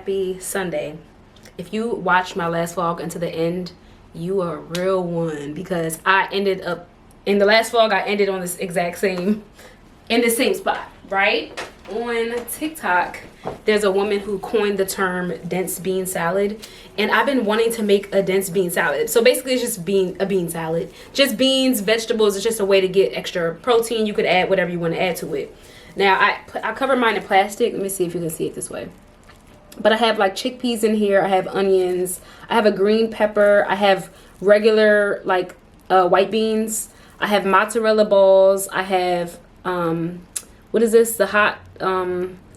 happy Sunday. If you watched my last vlog until the end, you are a real one, because I ended up in the last vlog, I ended on this exact same, in the same spot, right? On TikTok, there's a woman who coined the term dense bean salad, and I've been wanting to make a dense bean salad. So basically it's just a bean salad, just beans, vegetables. It's just a way to get extra protein. You could add whatever you want to add to it. Now I cover mine in plastic. Let me see if you can see it this way. But I have like chickpeas in here. I have onions. I have a green pepper. I have regular like white beans. I have mozzarella balls. I have what is this? The hot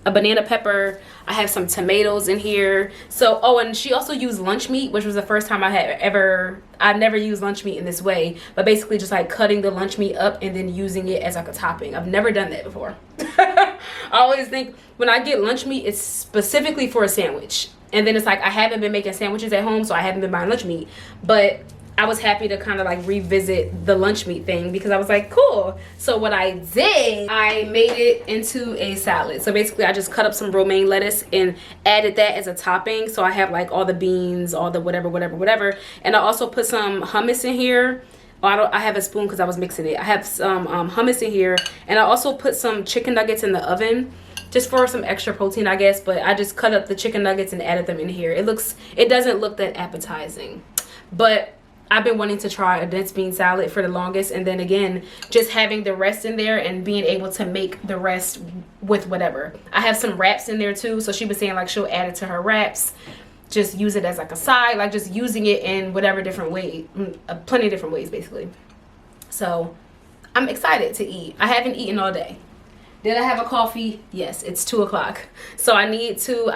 a banana pepper. I have some tomatoes in here. So, oh, and she also used lunch meat, which was the first time I've never used lunch meat in this way, but basically just like cutting the lunch meat up and then using it as like a topping. I've never done that before. I always think when I get lunch meat, it's specifically for a sandwich. And then it's like, I haven't been making sandwiches at home, so I haven't been buying lunch meat. But I was happy to kind of like revisit the lunch meat thing, because I was like, cool. So what I did, I made it into a salad. So basically I just cut up some romaine lettuce and added that as a topping. So I have like all the beans, all the whatever. And I also put some hummus in here. Oh, I have a spoon because I was mixing it. I have some hummus in here. And I also put some chicken nuggets in the oven, just for some extra protein, I guess. But I just cut up the chicken nuggets and added them in here. It doesn't look that appetizing, but I've been wanting to try a dense bean salad for the longest, and then again, just having the rest in there and being able to make the rest with whatever. I have some wraps in there too, so she was saying like she'll add it to her wraps, just use it as like a side, like just using it in whatever different way, plenty of different ways basically. So I'm excited to eat. I haven't eaten all day. Did I have a coffee? Yes, it's 2 o'clock. So I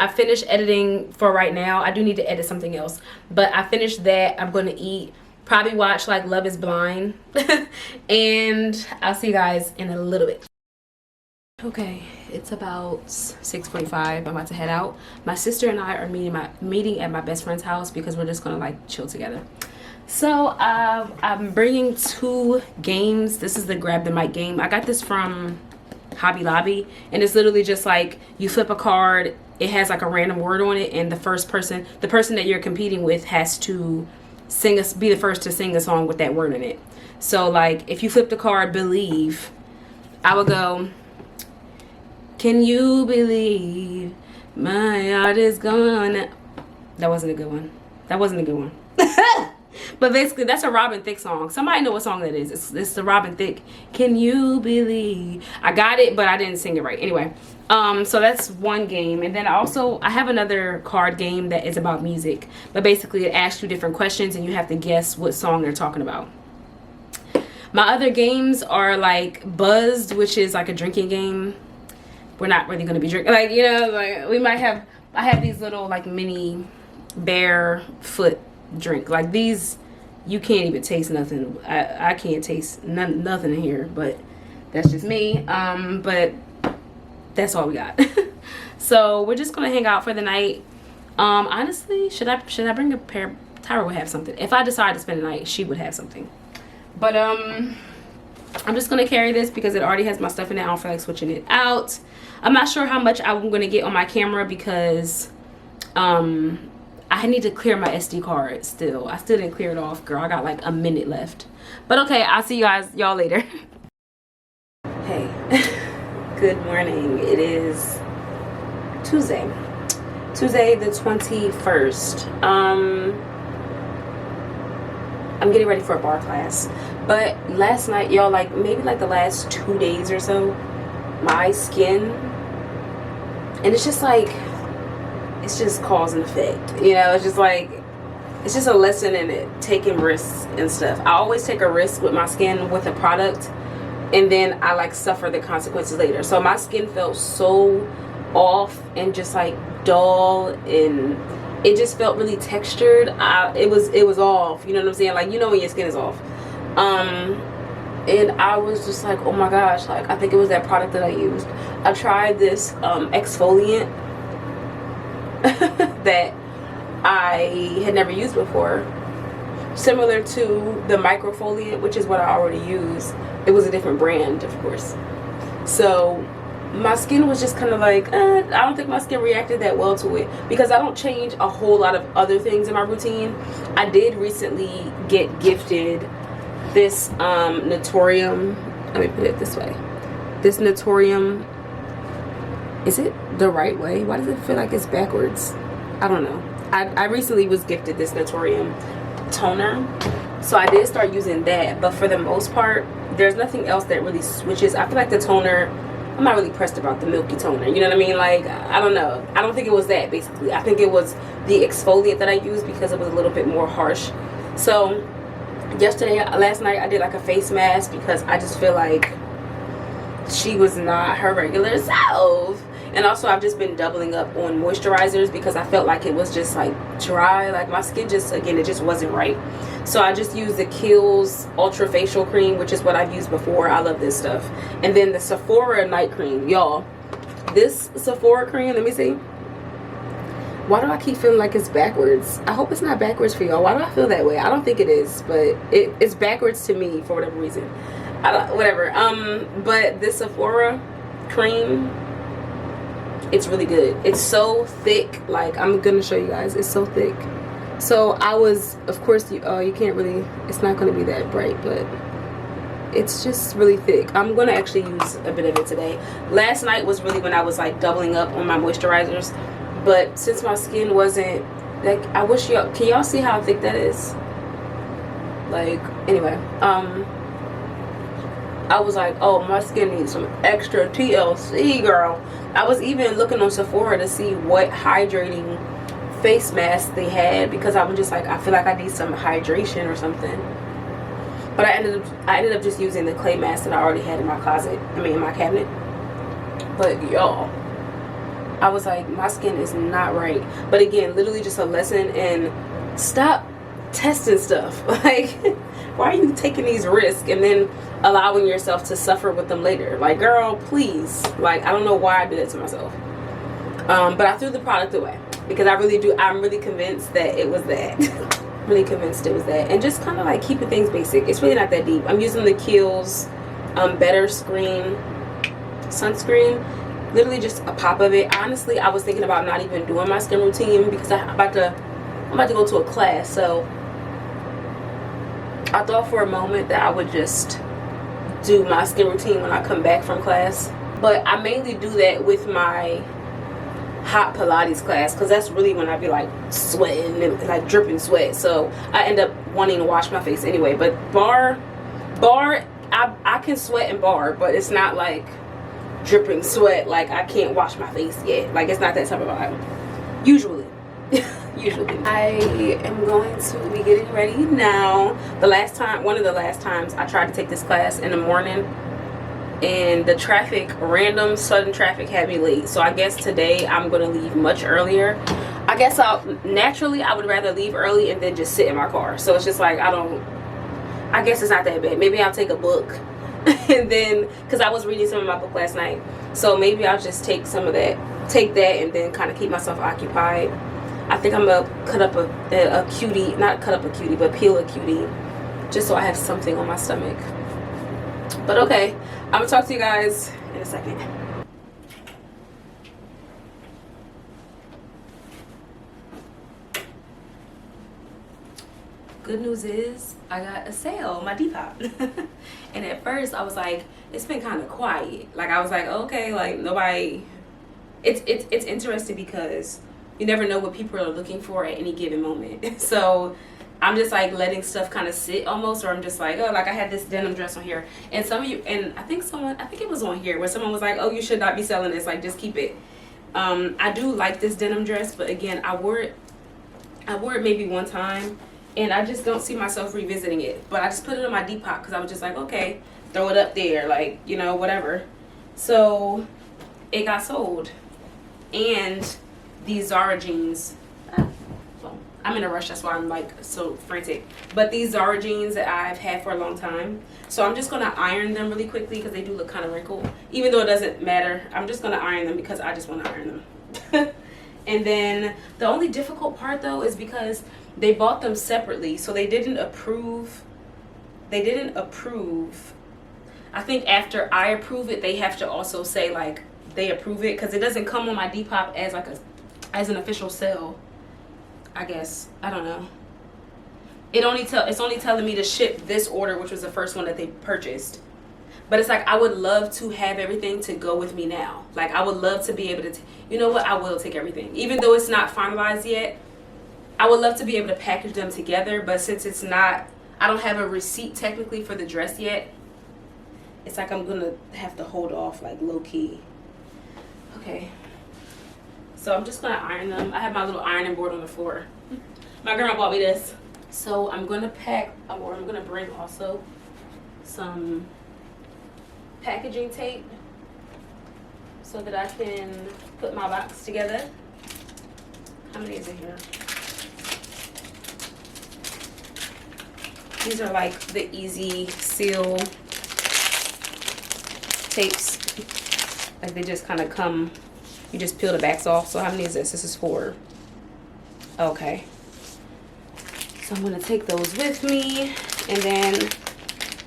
finished editing for right now. I do need to edit something else, but I finished that. I'm going to eat, probably watch like Love is Blind. And I'll see you guys in a little bit. Okay, it's about 6:45. I'm about to head out. My sister and I are meeting at my best friend's house because we're just gonna like chill together. So I'm bringing 2 games. This is the grab the mic game. I got this from Hobby Lobby, and it's literally just like you flip a card, it has like a random word on it, and the person that you're competing with has to be the first to sing a song with that word in it. So like if you flip the card Believe, I would go, can you believe my heart is gone? That wasn't a good one. But basically that's a Robin Thicke song. Somebody know what song that is. It's the Robin Thicke, Can You Believe. I got it, but I didn't sing it right. Anyway, so that's one game. And then I have another card game that is about music, but basically it asks you different questions and you have to guess what song they're talking about. My other games are like Buzzed, which is like a drinking game. We're not really going to be drinking, like, you know, like I have these little like mini barefoot drink, like these, you can't even taste nothing. I can't taste nothing in here, but that's just me. But that's all we got. So we're just gonna hang out for the night. Honestly, should I bring a pair? Tyra would have something. If I decide to spend the night, she would have something. But I'm just gonna carry this because it already has my stuff in it. I don't feel like switching it out. I'm not sure how much I'm gonna get on my camera because I need to clear my SD card still. I still didn't clear it off, girl. I got like a minute left. But okay, I'll see y'all later. Hey, good morning. It is Tuesday the 21st. I'm getting ready for a bar class. But last night, y'all, like maybe like the last 2 days or so, my skin, and it's just like, it's just cause and effect, you know. It's just like, it's just a lesson in it, taking risks and stuff. I always take a risk with my skin with a product, and then I like suffer the consequences later. So my skin felt so off and just like dull, and it just felt really textured. It was off, you know what I'm saying? Like, you know when your skin is off. And I was just like, oh my gosh, like I think it was that product that I used. I tried this exfoliant that I had never used before, similar to the microfoliant, which is what I already use. It was a different brand, of course. So my skin was just kind of like, I don't think my skin reacted that well to it because I don't change a whole lot of other things in my routine. I did recently get gifted this Naturium. Let me put it this way. This Naturium, is it the right way? Why does it feel like it's backwards? I don't know. I recently was gifted this Naturium toner, so I did start using that, but for the most part there's nothing else that really switches. I feel like the toner, I'm not really pressed about the milky toner, you know what I mean? Like, I don't know, I don't think it was that basically. I think it was the exfoliant that I used because it was a little bit more harsh. So last night I did like a face mask because I just feel like she was not her regular self. And also I've just been doubling up on moisturizers because I felt like it was just like dry, like my skin just, again, it just wasn't right. So I just used the Kiehl's Ultra Facial Cream, which is what I've used before. I love this stuff. And then the Sephora Night Cream. Y'all, this Sephora cream, let me see. Why do I keep feeling like it's backwards? I hope it's not backwards for y'all. Why do I feel that way? I don't think it is, but it's backwards to me for whatever reason. Whatever. But this Sephora cream, it's really good. It's so thick. Like, I'm gonna show you guys. It's so thick. So I was, of course, you can't really, it's not gonna be that bright, but it's just really thick. I'm gonna actually use a bit of it today. Last night was really when I was like doubling up on my moisturizers, but since my skin wasn't, like, I wish y'all, can y'all see how thick that is? Like, anyway, I was like, oh, my skin needs some extra TLC, girl. I was even looking on Sephora to see what hydrating face mask they had because I was just like, I feel like I need some hydration or something. But I ended up just using the clay mask that I already had in my closet. I mean, in my cabinet. But y'all, I was like, my skin is not right. But again, literally just a lesson in stop testing stuff. Like, why are you taking these risks and then allowing yourself to suffer with them later? Like, girl, please. Like, I don't know why I did it to myself. But I threw the product away because I'm really convinced that it was that. Really convinced it was that. And just kind of like keeping things basic. It's really not that deep. I'm using the Kiehl's Better Screen sunscreen. Literally just a pop of it. Honestly, I was thinking about not even doing my skin routine because I'm about to go to a class. So I thought for a moment that I would just do my skin routine when I come back from class. But I mainly do that with my hot Pilates class because that's really when I be like sweating and like dripping sweat. So I end up wanting to wash my face anyway. But bar, I can sweat in bar, but it's not like dripping sweat. Like, I can't wash my face yet. Like, it's not that type of vibe. Usually. Usually. I am going to be getting ready now. One of the last times I tried to take this class in the morning, and the random sudden traffic had me late. So I guess today I'm gonna leave much earlier. I guess naturally I would rather leave early and then just sit in my car. So it's just like, I guess it's not that bad. Maybe I'll take a book and then, because I was reading some of my book last night, so maybe I'll just take that and then kind of keep myself occupied. I think I'm gonna cut up a cutie, not cut up a cutie, but peel a cutie, just so I have something on my stomach. But okay, I'm gonna talk to you guys in a second. Good news is I got a sale on my Depop. And at first I was like, it's been kind of quiet. Like, I was like, okay, like nobody. It's interesting because you never know what people are looking for at any given moment. So I'm just like letting stuff kind of sit almost, or I'm just like, oh, like I had this denim dress on here, and some of you, and I think it was on here where someone was like, oh, you should not be selling this, like just keep it. I do like this denim dress, but again, I wore it maybe one time, and I just don't see myself revisiting it. But I just put it on my Depop because I was just like, okay, throw it up there, like, you know, whatever. So it got sold. And these Zara jeans, I'm in a rush, that's why I'm like so frantic, but these Zara jeans that I've had for a long time, so I'm just gonna iron them really quickly because they do look kind of wrinkled, even though it doesn't matter. I'm just gonna iron them because I just want to iron them. And then the only difficult part though is because they bought them separately, so they didn't approve. I think after I approve it, they have to also say like they approve it, because it doesn't come on my Depop as like as an official sale, I guess. I don't know. It's only telling me to ship this order, which was the first one that they purchased. But it's like, I would love to have everything to go with me now. Like, I would love to be able to, you know what, I will take everything. Even though it's not finalized yet, I would love to be able to package them together. But since it's not, I don't have a receipt technically for the dress yet, it's like I'm gonna have to hold off, like, low-key. Okay. So I'm just gonna iron them. I have my little ironing board on the floor. My grandma bought me this. So I'm gonna pack, or I'm gonna bring also some packaging tape so that I can put my box together. How many is in here? These are like the easy seal tapes. Like, they just kind of come, you just peel the backs off. So how many is this? This is 4. Okay. So I'm gonna take those with me, and then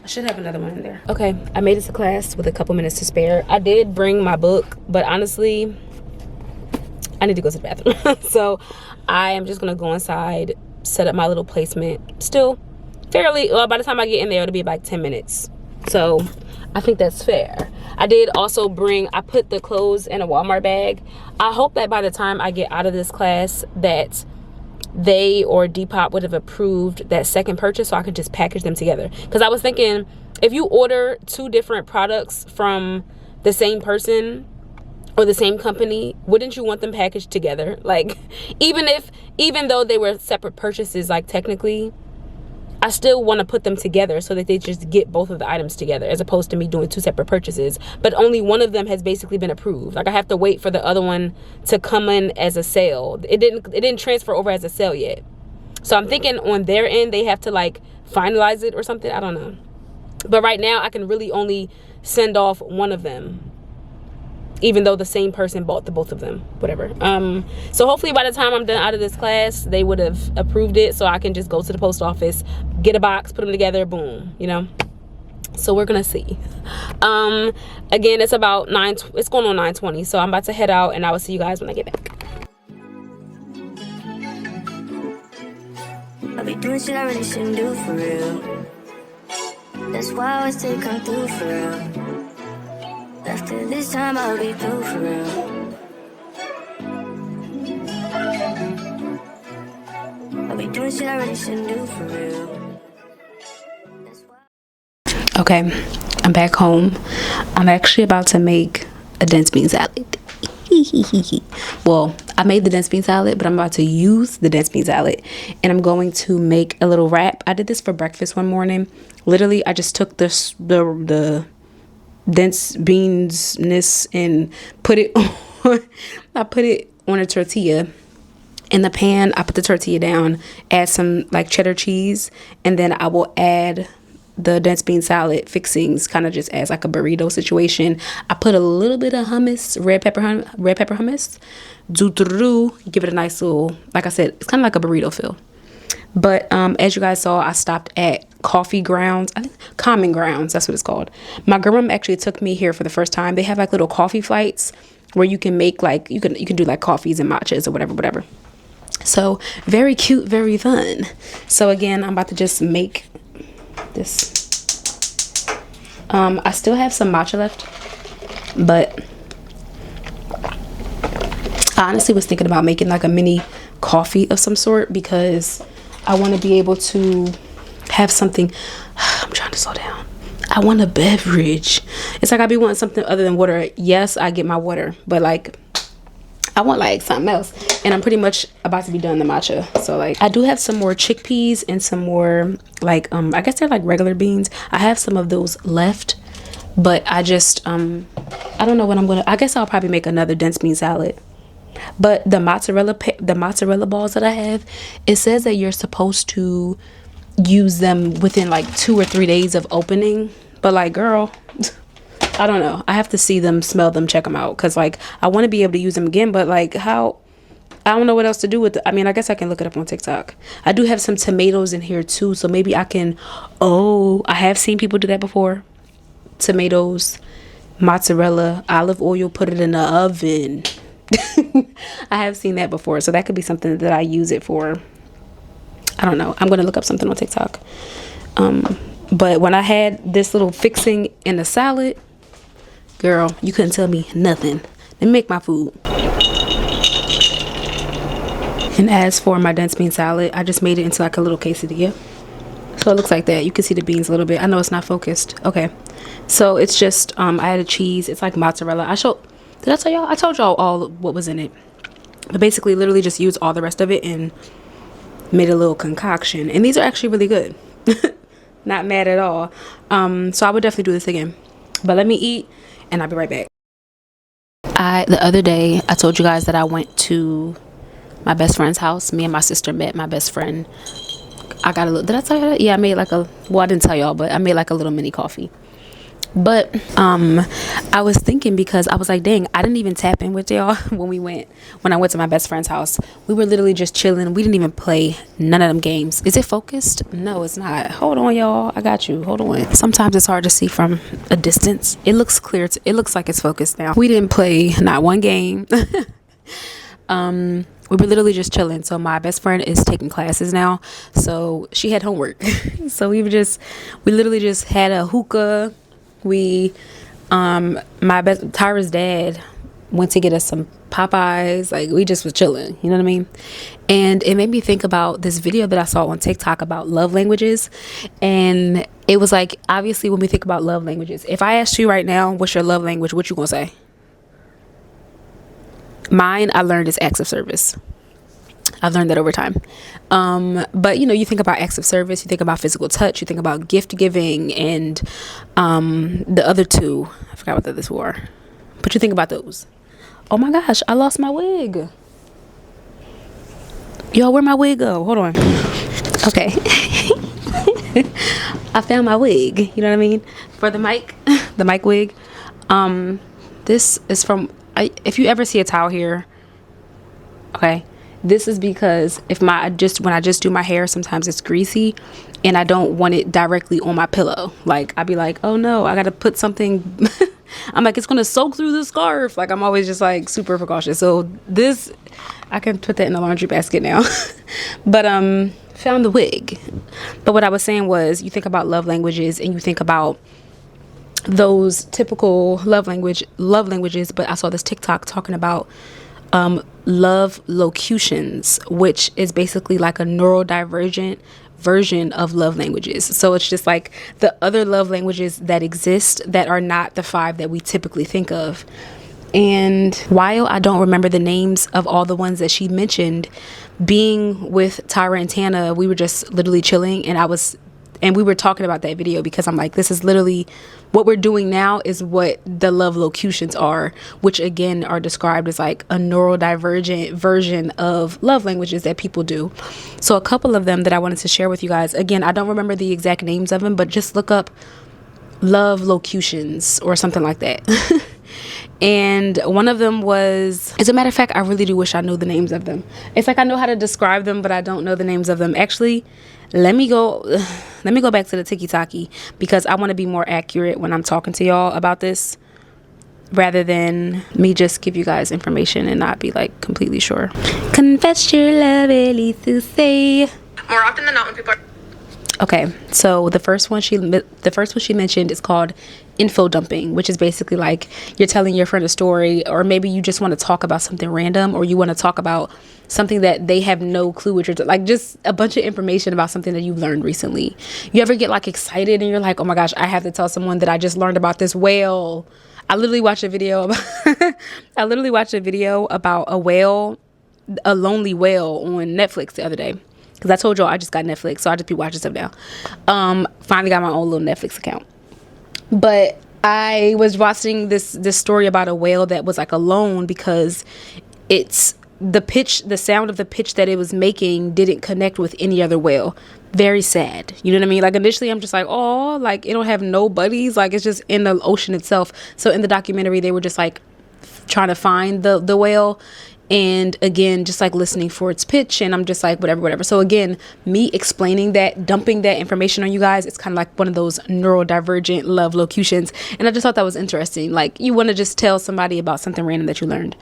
I should have another one in there. Okay, I made it to class with a couple minutes to spare. I did bring my book, but honestly, I need to go to the bathroom. So I am just gonna go inside, set up my little placement. Still fairly, well, by the time I get in there, it'll be like 10 minutes. So I think that's fair. I did also bring, I put the clothes in a Walmart bag. I hope that by the time I get out of this class that they or Depop would have approved that second purchase, so I could just package them together. Because I was thinking, if you order 2 different products from the same person or the same company, wouldn't you want them packaged together? Like, even though they were separate purchases, like, technically, I still want to put them together so that they just get both of the items together, as opposed to me doing 2 separate purchases. But only one of them has basically been approved. Like, I have to wait for the other one to come in as a sale. It didn't transfer over as a sale yet. So I'm thinking on their end they have to like finalize it or something. I don't know. But right now I can really only send off one of them, even though the same person bought the both of them, whatever. So hopefully by the time I'm done out of this class, they would have approved it, so I can just go to the post office, get a box, put them together, boom, you know. So we're gonna see. Again, it's about it's going on 9:20, so I'm about to head out, and I will see you guys when I get back. I be doing shit I really shouldn't do for real. That's why I always take come through for real. After this time, I'll be through for real. I'll be doing shit I really shouldn't do for real. Okay, I'm back home. I'm actually about to make a dense bean salad. Well, I made the dense bean salad, but I'm about to use the dense bean salad, and I'm going to make a little wrap. I did this for breakfast one morning. Literally, I just took the dense beansness and put it on I put it on a tortilla. In the pan, I put the tortilla down, add some like cheddar cheese, and then I will add the dense bean salad fixings, kind of just as like a burrito situation. I put a little bit of hummus, red pepper hummus, give it a nice little, like I said, it's kind of like a burrito feel. But as you guys saw, I stopped at Coffee Grounds. I think Common Grounds, that's what it's called. My grandma actually took me here for the first time. They have like little coffee flights where you can make like, you can do like coffees and matchas or whatever. So very cute, very fun. So again, I'm about to just make this. I still have some matcha left, but I honestly was thinking about making like a mini coffee of some sort, because I want to be able to have something. I'm trying to slow down. I want a beverage. It's like I be wanting something other than water. Yes, I get my water, but like I want like something else. And I'm pretty much about to be done the matcha. So like I do have some more chickpeas and some more like I guess they're like regular beans. I have some of those left, but I just I don't know what I'm gonna. I guess I'll probably make another dense bean salad. But the mozzarella balls that I have, it says that you're supposed to use them within like 2 or 3 days of opening. But like, girl, I don't know. I have to see them, smell them, check them out, because like I want to be able to use them again. But like, how? I don't know what else to do with it. I mean, I guess I can look it up on TikTok. I do have some tomatoes in here too, so maybe I can. Oh, I have seen people do that before. Tomatoes mozzarella, olive oil, put it in the oven. I have seen that before, so that could be something that I use it for. I don't know. I'm gonna look up something on TikTok. But when I had this little fixing in the salad, girl, you couldn't tell me nothing. Let me make my food. And as for my dense bean salad, I just made it into like a little quesadilla. So it looks like that. You can see the beans a little bit. I know it's not focused. Okay. So it's just, I added cheese. It's like mozzarella. Did I tell y'all? I told y'all all what was in it. But basically, literally just used all the rest of it and made a little concoction. And these are actually really good. Not mad at all. So I would definitely do this again. But let me eat and I'll be right back. The other day, I told you guys that I went to my best friend's house. Me and my sister met my best friend. I got a little, did I tell you that? Yeah, I made like a, well, I didn't tell y'all, but I made like a little mini coffee. But I was thinking, because I was like, dang, I didn't even tap in with y'all when I went to my best friend's house. We were literally just chilling. We didn't even play none of them games. Is it focused? No, it's not. Hold on, y'all. I got you. Hold on. Sometimes it's hard to see from a distance. It looks clear. It looks like it's focused now. We didn't play not one game. We were literally just chilling. So my best friend is taking classes now, so she had homework. So we literally just had a hookah. Tyra's dad went to get us some Popeyes. Like, we just was chilling, you know what I mean? And it made me think about this video that I saw on TikTok about love languages. And it was like, obviously when we think about love languages, if I asked you right now, what's your love language, what you gonna say? Mine, I learned, is acts of service. I've learned that over time. But you think about acts of service, you think about physical touch, you think about gift giving, and the other two, I forgot what the others were, but you think about those. Oh my gosh, I lost my wig. Y'all, where'd my wig go? Hold on. Okay. I found my wig, you know what I mean? For the mic, the mic wig. This is from, if you ever see a towel here, okay, this is because when I just do my hair, sometimes it's greasy and I don't want it directly on my pillow. Like, I'd be like, oh no, I gotta put something. I'm like, it's gonna soak through the scarf. Like, I'm always just like super precautious. So this, I can put that in the laundry basket now. But found the wig. But what I was saying was, you think about love languages and you think about those typical love languages, but I saw this TikTok talking about love locutions, which is basically like a neurodivergent version of love languages. So it's just like the other love languages that exist that are not the 5 that we typically think of. And while I don't remember the names of all the ones that she mentioned, being with Tyra and Tana, we were just literally chilling, and we were talking about that video, because I'm like, this is literally what we're doing now is what the love locutions are, which again are described as like a neurodivergent version of love languages that people do. So a couple of them that I wanted to share with you guys, again, I don't remember the exact names of them, but just look up love locutions or something like that. And one of them was, as a matter of fact, I really do wish I knew the names of them. It's like I know how to describe them, but I don't know the names of them. Actually, let me go back to the tiki-taki, because I want to be more accurate when I'm talking to y'all about this, rather than me just give you guys information and not be like completely sure. Confess your love, Elise, say. More often than not, when people are... Okay, so the first one she mentioned is called info dumping, which is basically like you're telling your friend a story, or maybe you just want to talk about something random, or you want to talk about something that they have no clue what you're like, just a bunch of information about something that you've learned recently. You ever get like excited and you're like, oh my gosh, I have to tell someone that I just learned about this whale. I literally watched a video about a whale, a lonely whale, on Netflix the other day. Because I told y'all I just got Netflix, so I just be watching stuff now. Finally got my own little Netflix account. But I was watching this story about a whale that was like alone, because it's the sound of the pitch that it was making didn't connect with any other whale. Very sad. You know what I mean? Like, initially I'm just like, oh, like it don't have no buddies. Like, it's just in the ocean itself. So in the documentary, they were just like trying to find the whale. And again, just like listening for its pitch, and I'm just like, whatever. So again, me explaining that, dumping that information on you guys, it's kind of like one of those neurodivergent love locutions. And I just thought that was interesting. Like, you want to just tell somebody about something random that you learned.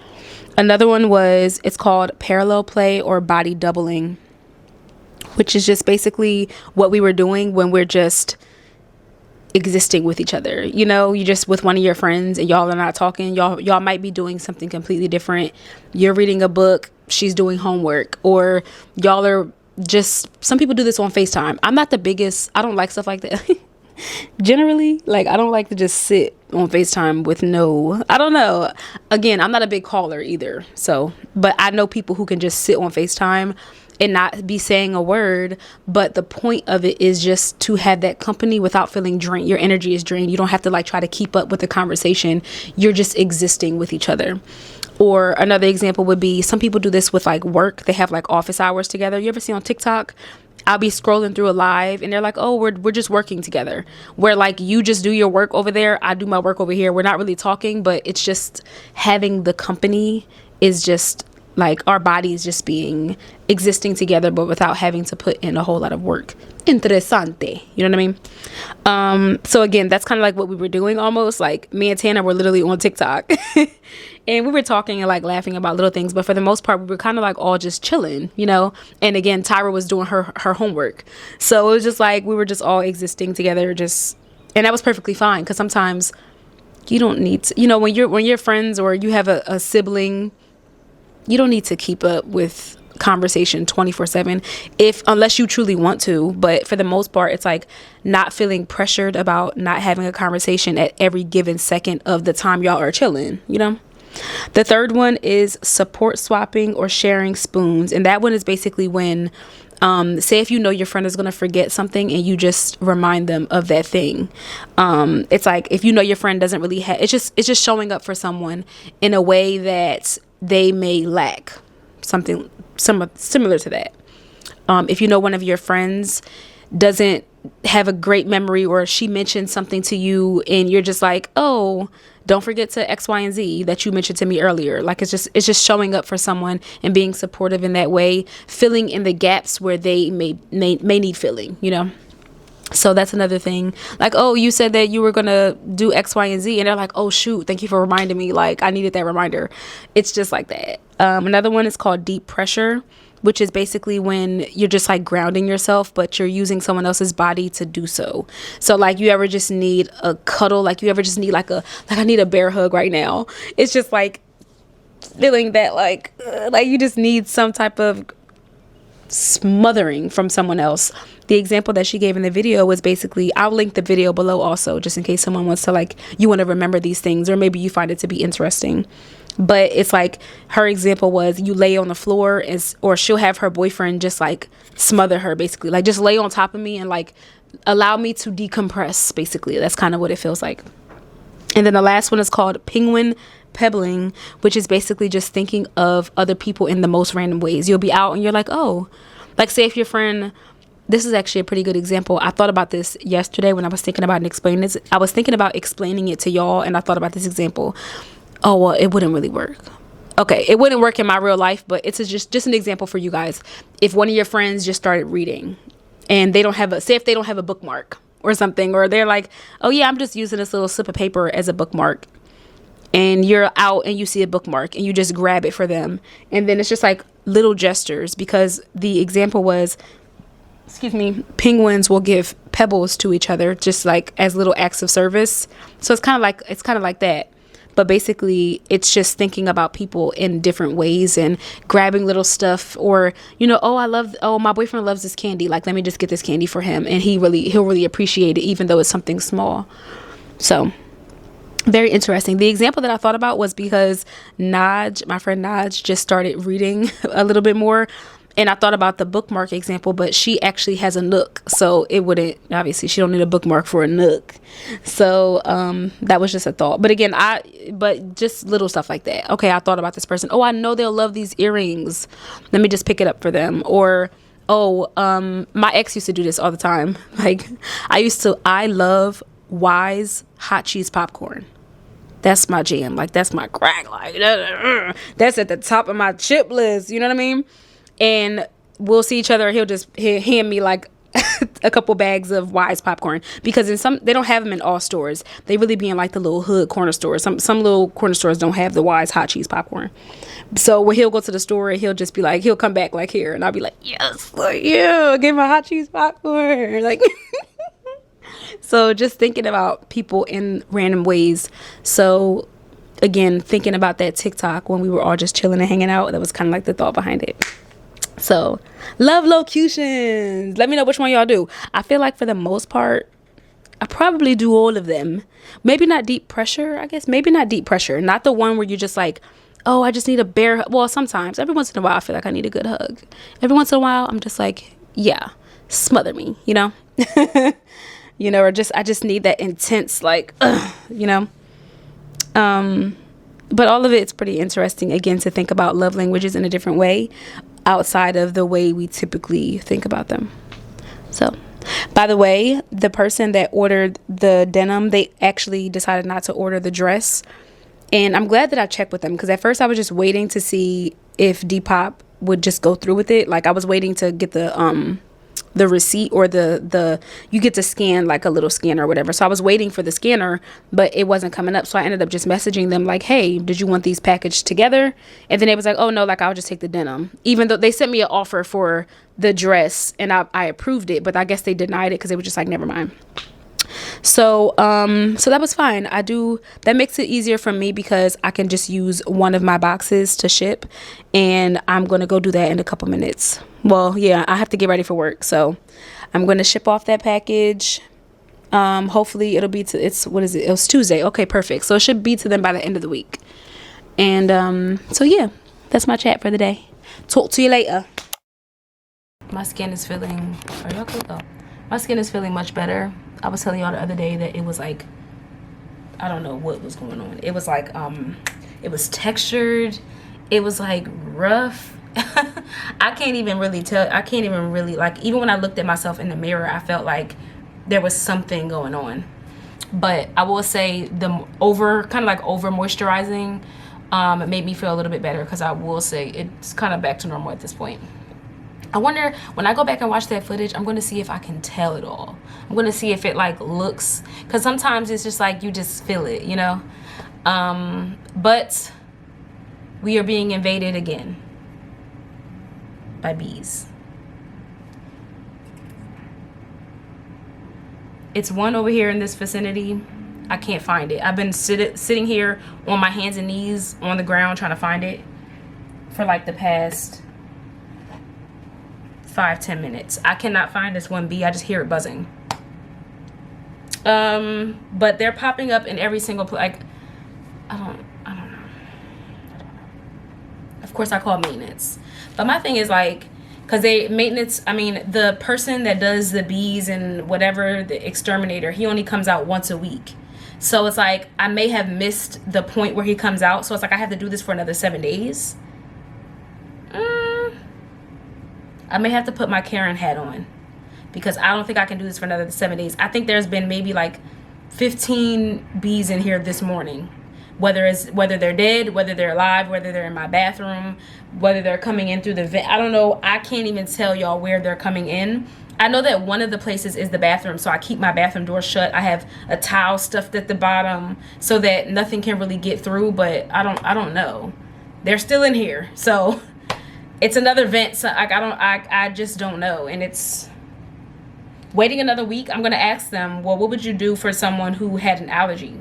Another one was, it's called parallel play or body doubling, which is just basically what we were doing when we're just existing with each other. You know, you just with one of your friends and y'all are not talking. Y'all might be doing something completely different. You're reading a book, she's doing homework, or y'all are just, some people do this on FaceTime. I'm not the biggest, I don't like stuff like that. Generally, like, I don't like to just sit on FaceTime with I don't know. Again, I'm not a big caller either. So, but I know people who can just sit on FaceTime and not be saying a word, but the point of it is just to have that company without feeling drained. Your energy is drained. You don't have to like try to keep up with the conversation. You're just existing with each other. Or another example would be, some people do this with like work. They have like office hours together. You ever see on TikTok, I'll be scrolling through a live and they're like, oh, we're just working together, where like you just do your work over there, I do my work over here. We're not really talking, but it's just having the company is just like our bodies just being existing together, but without having to put in a whole lot of work. Interessante. You know what I mean? So again, that's kind of like what we were doing almost. Like, me and Tana were literally on TikTok and we were talking and like laughing about little things. But for the most part, we were kind of like all just chilling, you know? And again, Tyra was doing her homework. So it was just like, we were just all existing together, and that was perfectly fine. Cause sometimes you don't need to, you know, when you're friends or you have a sibling, you don't need to keep up with conversation 24/7 unless you truly want to. But for the most part, it's like not feeling pressured about not having a conversation at every given second of the time y'all are chilling, you know? The third one is support swapping or sharing spoons. And that one is basically when, say if you know your friend is going to forget something and you just remind them of that thing. It's like, if you know your friend doesn't really have, it's just showing up for someone in a way that they may lack something similar to that. If you know one of your friends doesn't have a great memory, or she mentioned something to you and you're just like, oh, don't forget to X, Y, and Z that you mentioned to me earlier. Like, it's just showing up for someone and being supportive in that way, filling in the gaps where they may need filling, you know? So that's another thing. Like, oh, you said that you were going to do X, Y, and Z. And they're like, oh, shoot, thank you for reminding me. Like, I needed that reminder. It's just like that. Another one is called deep pressure, which is basically when you're just like grounding yourself, but you're using someone else's body to do so. So like, you ever just need a cuddle? Like, you ever just need like I need a bear hug right now. It's just like feeling that like you just need some type of smothering from someone else. The example that she gave in the video was basically, I'll link the video below also, just in case someone wants to, like, you want to remember these things, or maybe you find it to be interesting. But it's like, her example was, you lay on the floor or she'll have her boyfriend just like smother her, basically, like just lay on top of me and like allow me to decompress, basically. That's kind of what it feels like. And then the last one is called penguin pebbling, which is basically just thinking of other people in the most random ways. You'll be out and you're like, oh, like, say if your friend, this is actually a pretty good example. I thought about this yesterday when I was thinking about explaining this. I was thinking about explaining it to y'all, and I thought about this example. Oh, well, it wouldn't really work. Okay, it wouldn't work in my real life, but it's just an example for you guys. If one of your friends just started reading and they don't have say if they don't have a bookmark or something, or they're like, oh yeah, I'm just using this little slip of paper as a bookmark, and you're out and you see a bookmark and you just grab it for them. And then it's just like little gestures, because the example was, penguins will give pebbles to each other just like as little acts of service. So it's kind of like that. But basically, it's just thinking about people in different ways and grabbing little stuff, or, you know, oh, my boyfriend loves this candy. Like, let me just get this candy for him. And he'll really appreciate it, even though it's something small. So very interesting. The example that I thought about was because my friend Naj just started reading a little bit more. And I thought about the bookmark example, but she actually has a Nook. So it wouldn't, obviously, she don't need a bookmark for a Nook. So that was just a thought. But again, but just little stuff like that. Okay, I thought about this person. Oh, I know they'll love these earrings. Let me just pick it up for them. Or, oh, my ex used to do this all the time. Like, I love Wise hot cheese popcorn. That's my jam. Like, that's my crack. Like, that's at the top of my chip list. You know what I mean? And we'll see each other. He'll hand me like a couple bags of Wise popcorn, because in some, they don't have them in all stores. They really be in like the little hood corner stores. Some little corner stores don't have the Wise hot cheese popcorn. So when he'll go to the store, he'll just be like, he'll come back like here, and I'll be like, yes, like, yeah, give my hot cheese popcorn. Like, so just thinking about people in random ways. So again, thinking about that TikTok when we were all just chilling and hanging out, that was kind of like the thought behind it. So, love locutions. Let me know which one y'all do. I feel like for the most part, I probably do all of them. Maybe not deep pressure, I guess. Maybe not deep pressure. Not the one where you're just like, oh, I just need a bear hug. Well, sometimes. Every once in a while, I feel like I need a good hug. Every once in a while, I'm just like, yeah, smother me, you know? You know, or I just need that intense, like, you know? But all of it's pretty interesting, again, to think about love languages in a different way, outside of the way we typically think about them. So, by the way, the person that ordered the denim, they actually decided not to order the dress. And I'm glad that I checked with them, because at first I was just waiting to see if Depop would just go through with it. Like, I was waiting to get the receipt, or the you get to scan like a little scanner or whatever. So I was waiting for the scanner, but it wasn't coming up. So I ended up just messaging them like, hey, did you want these packaged together? And then it was like, oh no, like, I'll just take the denim, even though they sent me an offer for the dress and I approved it, but I guess they denied it because they were just like, never mind. So so that was fine. That makes it easier for me, because I can just use one of my boxes to ship, and I'm going to go do that in a couple minutes. Well, yeah, I have to get ready for work, so I'm going to ship off that package. Hopefully it'll be it was Tuesday. Okay, perfect. So it should be to them by the end of the week. And so yeah, that's my chat for the day. Talk to you later. My skin is feeling, are y'all good though? My skin is feeling much better. I was telling y'all the other day that it was like, I don't know what was going on. It was like, it was textured. It was like rough. I can't even really tell. I can't even really, like, even when I looked at myself in the mirror, I felt like there was something going on. But I will say the kind of like over moisturizing, it made me feel a little bit better, because I will say it's kind of back to normal at this point. I wonder, when I go back and watch that footage, I'm going to see if I can tell it all. I'm going to see if it like looks, because sometimes it's just like you just feel it, you know. But we are being invaded again by bees. It's one over here in this vicinity. I can't find it. I've been sitting here on my hands and knees on the ground trying to find it for like the past 5-10 minutes. I cannot find this one bee. I just hear it buzzing. But they're popping up in every single place. Like, I don't know. Of course I call maintenance. But my thing is like, because the person that does the bees and whatever, the exterminator, he only comes out once a week. So it's like, I may have missed the point where he comes out. So it's like, I have to do this for another 7 days. I may have to put my Karen hat on, because I don't think I can do this for another 7 days. I think there's been maybe like 15 bees in here this morning. Whether they're dead, whether they're alive, whether they're in my bathroom, whether they're coming in through the vent. I don't know. I can't even tell y'all where they're coming in. I know that one of the places is the bathroom, so I keep my bathroom door shut. I have a towel stuffed at the bottom so that nothing can really get through, but I don't know. They're still in here. So it's another vent. So I just don't know. And it's waiting another week. I'm going to ask them, well, what would you do for someone who had an allergy?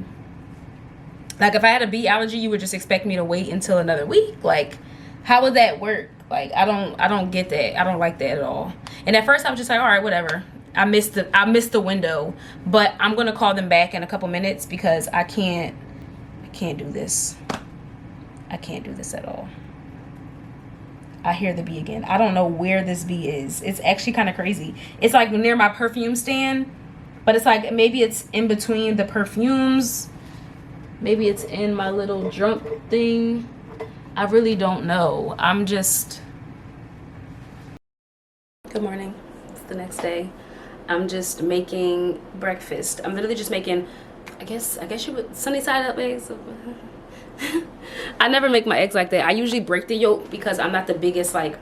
Like, if I had a bee allergy, you would just expect me to wait until another week? Like, how would that work? Like, I don't get that. I don't like that at all. And at first I was just like, all right, whatever. I missed the window, but I'm going to call them back in a couple minutes, because I can't do this. I can't do this at all. I hear the bee again. I don't know where this bee is. It's actually kind of crazy. It's like near my perfume stand, but it's like maybe it's in between the perfumes. Maybe it's in my little drunk thing. I really don't know. I'm just... Good morning. It's the next day. I'm just making breakfast. I'm literally just making I guess you would sunny side up eggs. I never make my eggs like that. I usually break the yolk because I'm not the biggest, like,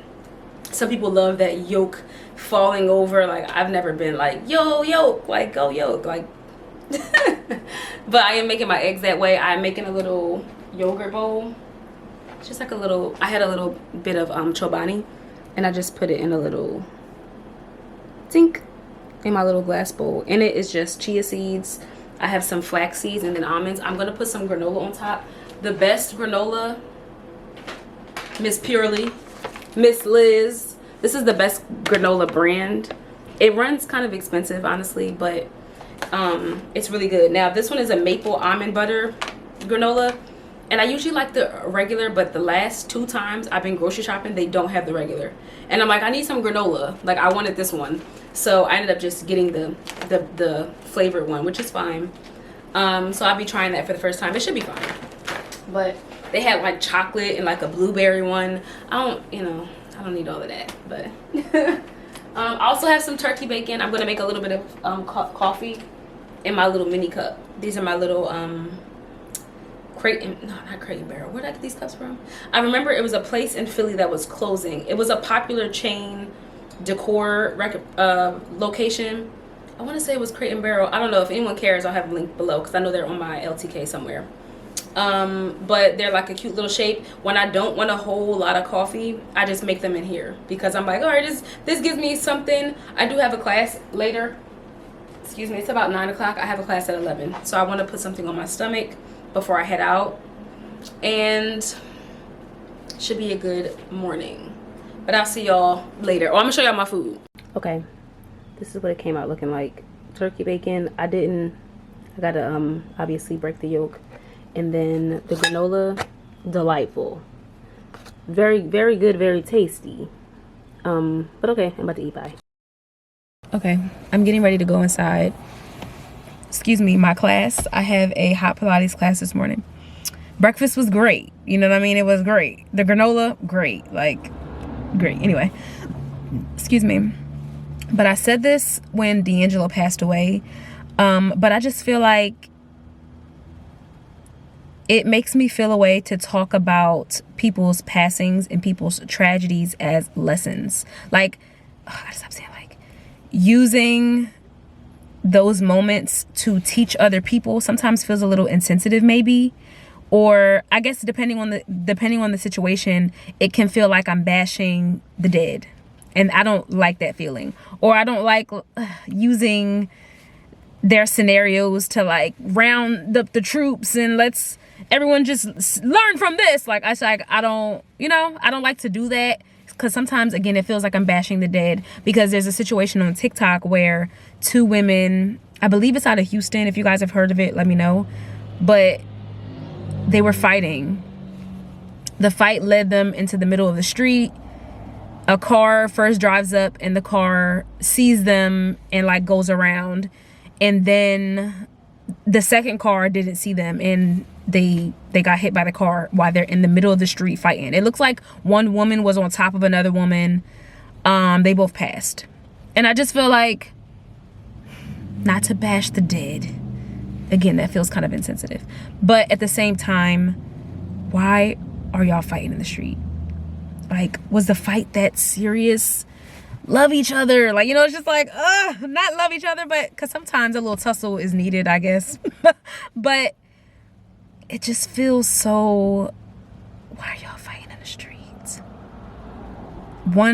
some people love that yolk falling over. Like, I've never been like, yo, yolk, like, go yolk, like. But I am making my eggs that way. I'm making a little yogurt bowl, just like a little, I had a little bit of chobani, and I just put it in a little sink in my little glass bowl. In it is just chia seeds. I have some flax seeds and then almonds. I'm gonna put some granola on top. The best granola, Miss Purely, Miss Liz. This is the best granola brand. It runs kind of expensive, honestly, but it's really good. Now this one is a maple almond butter granola, and I usually like the regular, but the last 2 times I've been grocery shopping, they don't have the regular, and I'm like, I need some granola. Like, I wanted this one, so I ended up just getting the flavored one, which is fine. So I'll be trying that for the first time. It should be fine. But they had like chocolate and like a blueberry one. I don't need all of that, but I also have some turkey bacon. I'm gonna make a little bit of coffee in my little mini cup. These are my little not Crate and Barrel. Where did I get these cups from? I remember it was a place in Philly that was closing. It was a popular chain decor location. I want to say it was Crate and Barrel. I don't know. If anyone cares, I'll have a link below because I know they're on my LTK somewhere. But they're like a cute little shape. When I don't want a whole lot of coffee, I just make them in here because I'm like, all right, this gives me something. I do have a class later. Excuse me, it's about 9 o'clock. I have a class at 11, so I want to put something on my stomach before I head out, and should be a good morning. But I'll see y'all later. Oh, I'm gonna show y'all my food. Okay, this is what it came out looking like. Turkey bacon. I gotta obviously break the yolk. And then the granola, delightful. Very, very good, very tasty. But okay, I'm about to eat. Bye. Okay, I'm getting ready to go inside. Excuse me, my class. I have a hot Pilates class this morning. Breakfast was great. You know what I mean? It was great. The granola, great. Like, great. Anyway, excuse me. But I said this when D'Angelo passed away. But I just feel like it makes me feel a way to talk about people's passings and people's tragedies as lessons. Like, I gotta stop saying like, using those moments to teach other people sometimes feels a little insensitive, maybe. Or I guess depending on the situation, it can feel like I'm bashing the dead, and I don't like that feeling. Or I don't like using their scenarios to like round up the troops and let's everyone just learn from this. Like, I don't like to do that, because sometimes, again, it feels like I'm bashing the dead, because there's a situation on TikTok where 2 women, I believe it's out of Houston. If you guys have heard of it, let me know. But they were fighting. The fight led them into the middle of the street. A car first drives up and the car sees them and like goes around. And then the second car didn't see them, and they got hit by the car while they're in the middle of the street fighting. It looks like one woman was on top of another woman. They both passed. And I just feel like, not to bash the dead, again, that feels kind of insensitive, but at the same time, why are y'all fighting in the street? Like, was the fight that serious? Love each other. Like, it's just like, not love each other, but because sometimes a little tussle is needed, I guess. But it just feels so, why are y'all fighting in the streets?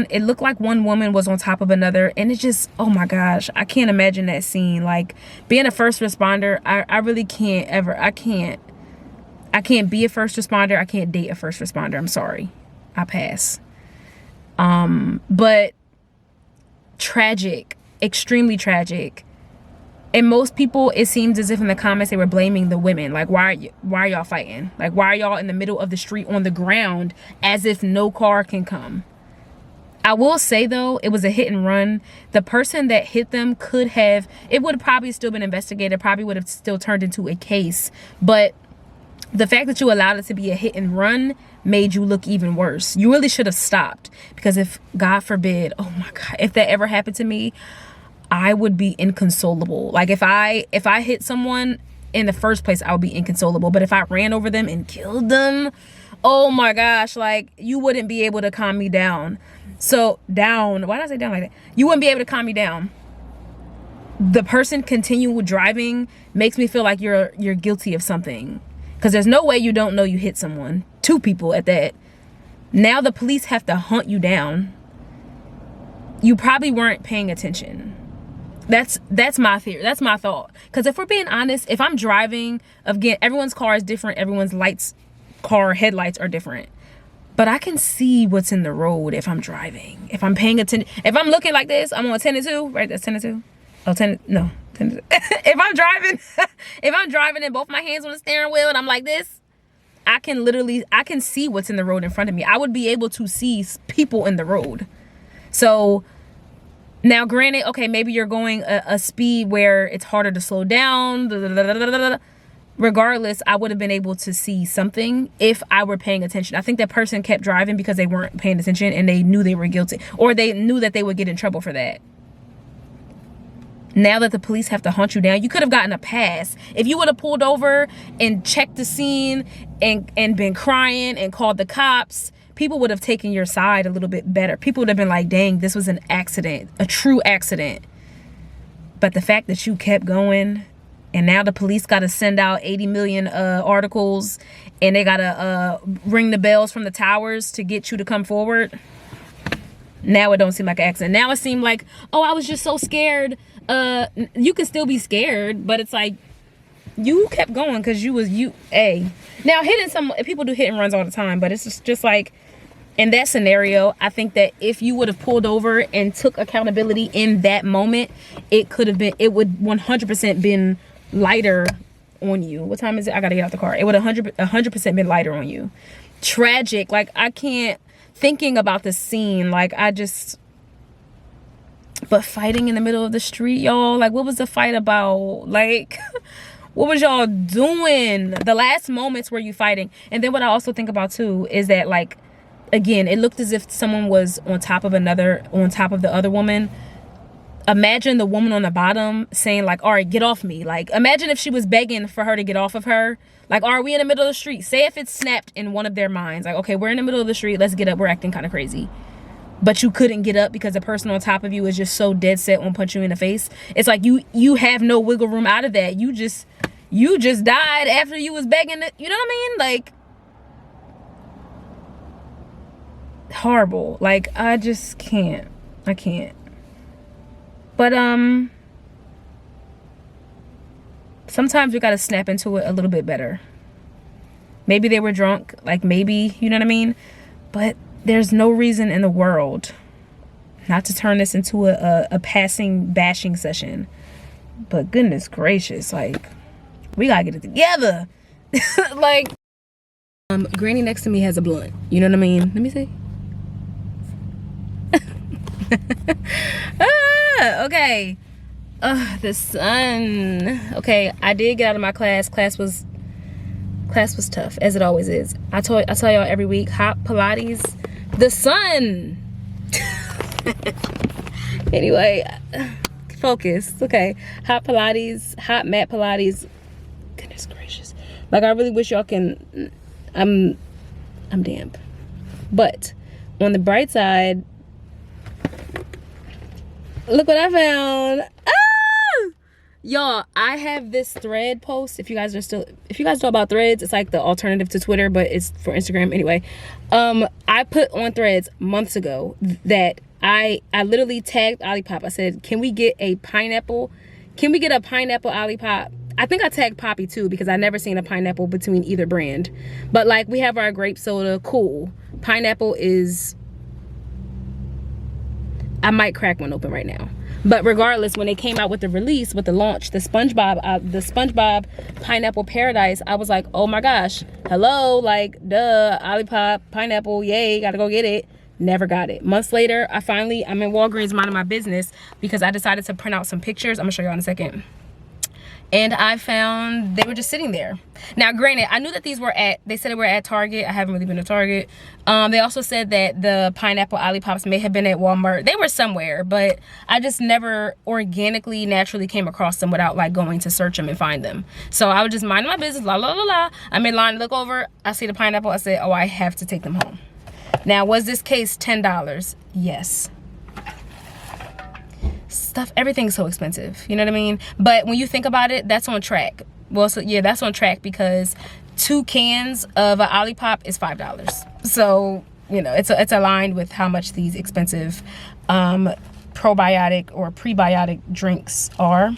It looked like one woman was on top of another, and it just, oh my gosh, I can't imagine that scene. Like, being a first responder, I really can't ever, I can't be a first responder. I can't date a first responder. I'm sorry. I pass. But tragic, extremely tragic. And most people, it seems as if in the comments they were blaming the women. Like, why are y'all fighting? Like, why are y'all in the middle of the street on the ground as if no car can come? I will say though, it was a hit and run. The person that hit them it would have probably still been investigated, probably would have still turned into a case. But the fact that you allowed it to be a hit and run made you look even worse. You really should have stopped, because if, God forbid, oh my God, if that ever happened to me, I would be inconsolable. Like, if I hit someone in the first place, I would be inconsolable. But if I ran over them and killed them, oh my gosh, like, you wouldn't be able to calm me down. So down, why did I say down like that? You wouldn't be able to calm me down. The person continuing driving makes me feel like you're guilty of something, because there's no way you don't know you hit someone, 2 people at that. Now the police have to hunt you down. You probably weren't paying attention. That's my theory. That's my thought. Because if we're being honest, if I'm driving, again, everyone's car is different. Everyone's car headlights are different. But I can see what's in the road if I'm driving. If I'm paying attention. If I'm looking like this, I'm on 10 to 2, right? That's 10 to 2. Oh, 10, no, 10 to 2. if I'm driving and both my hands on the steering wheel and I'm like this, I can see what's in the road in front of me. I would be able to see people in the road. So now, granted, okay, maybe you're going a speed where it's harder to slow down. Regardless, I would have been able to see something if I were paying attention. I think that person kept driving because they weren't paying attention and they knew they were guilty, or they knew that they would get in trouble for that. Now that the police have to hunt you down, you could have gotten a pass. If you would have pulled over and checked the scene and been crying and called the cops, people would have taken your side a little bit better. People would have been like, dang, this was an accident, a true accident. But the fact that you kept going, and now the police got to send out 80 million articles, and they got to ring the bells from the towers to get you to come forward. Now it don't seem like an accident. Now it seemed like, oh, I was just so scared. You could still be scared, but it's like, you kept going because now people do hit and runs all the time, but it's just like, in that scenario, I think that if you would have pulled over and took accountability in that moment, it would 100% been lighter on you. What time is it? I gotta get out the car. It would 100% been lighter on you. Tragic. Like, I can't, thinking about the scene, like, but fighting in the middle of the street, y'all, like, what was the fight about? Like, what was y'all doing? The last moments were you fighting? And then what I also think about too is that, like, again, it looked as if someone was on top of the other woman. Imagine the woman on the bottom saying, like, all right, get off me. Like, imagine if she was begging for her to get off of her. Like, are we in the middle of the street? Say if it's snapped in one of their minds. Like, okay, we're in the middle of the street. Let's get up. We're acting kind of crazy. But you couldn't get up because the person on top of you is just so dead set on punch you in the face. It's like you have no wiggle room out of that. You just died after you was begging it. You know what I mean? Like, horrible. Like, I just can't. I can't. But sometimes we gotta snap into it a little bit better. Maybe they were drunk, like, maybe, you know what I mean? But there's no reason in the world not to turn this into a passing bashing session. But goodness gracious, like, we gotta get it together. Like, Granny next to me has a blunt, you know what I mean? Let me see. Okay. The sun. Okay, I did get out of my class. Class was tough, as it always is. I tell y'all every week, hot Pilates, the sun. Anyway, focus. Okay, hot Pilates, hot mat Pilates. Goodness gracious. Like, I really wish y'all can. I'm damp. But on the bright side, look what I found. Y'all, I have this thread post. If you guys know about threads, it's like the alternative to Twitter, but it's for Instagram anyway. I put on threads months ago that I literally tagged Olipop. I said, can we get a pineapple Olipop? I think I tagged Poppy too, because I never seen a pineapple between either brand. But, like, we have our grape soda, cool. Pineapple is, I might crack one open right now. But regardless, when they came out with the release, with the launch, the SpongeBob Pineapple Paradise, I was like, oh my gosh, hello, like, duh, Olipop, pineapple, yay, gotta go get it. Never got it. Months later, I'm in Walgreens minding my business because I decided to print out some pictures. I'm gonna show y'all in a second. and I found they were just sitting there. Now granted, I knew that these were they said they were at Target. I haven't really been to Target. They also said that the pineapple Olipops may have been at Walmart. They were somewhere, but I just never organically, naturally came across them without like going to search them and find them. So I was just minding my business, la la la la. I'm in line to look over, I see the pineapple, I said, oh, I have to take them home. Now, was this case $10? Yes. Everything's so expensive, you know what I mean? But when you think about it, that's on track. Well, so yeah, that's on track because 2 cans of an Olipop is $5. So, you know, it's aligned with how much these expensive probiotic or prebiotic drinks are.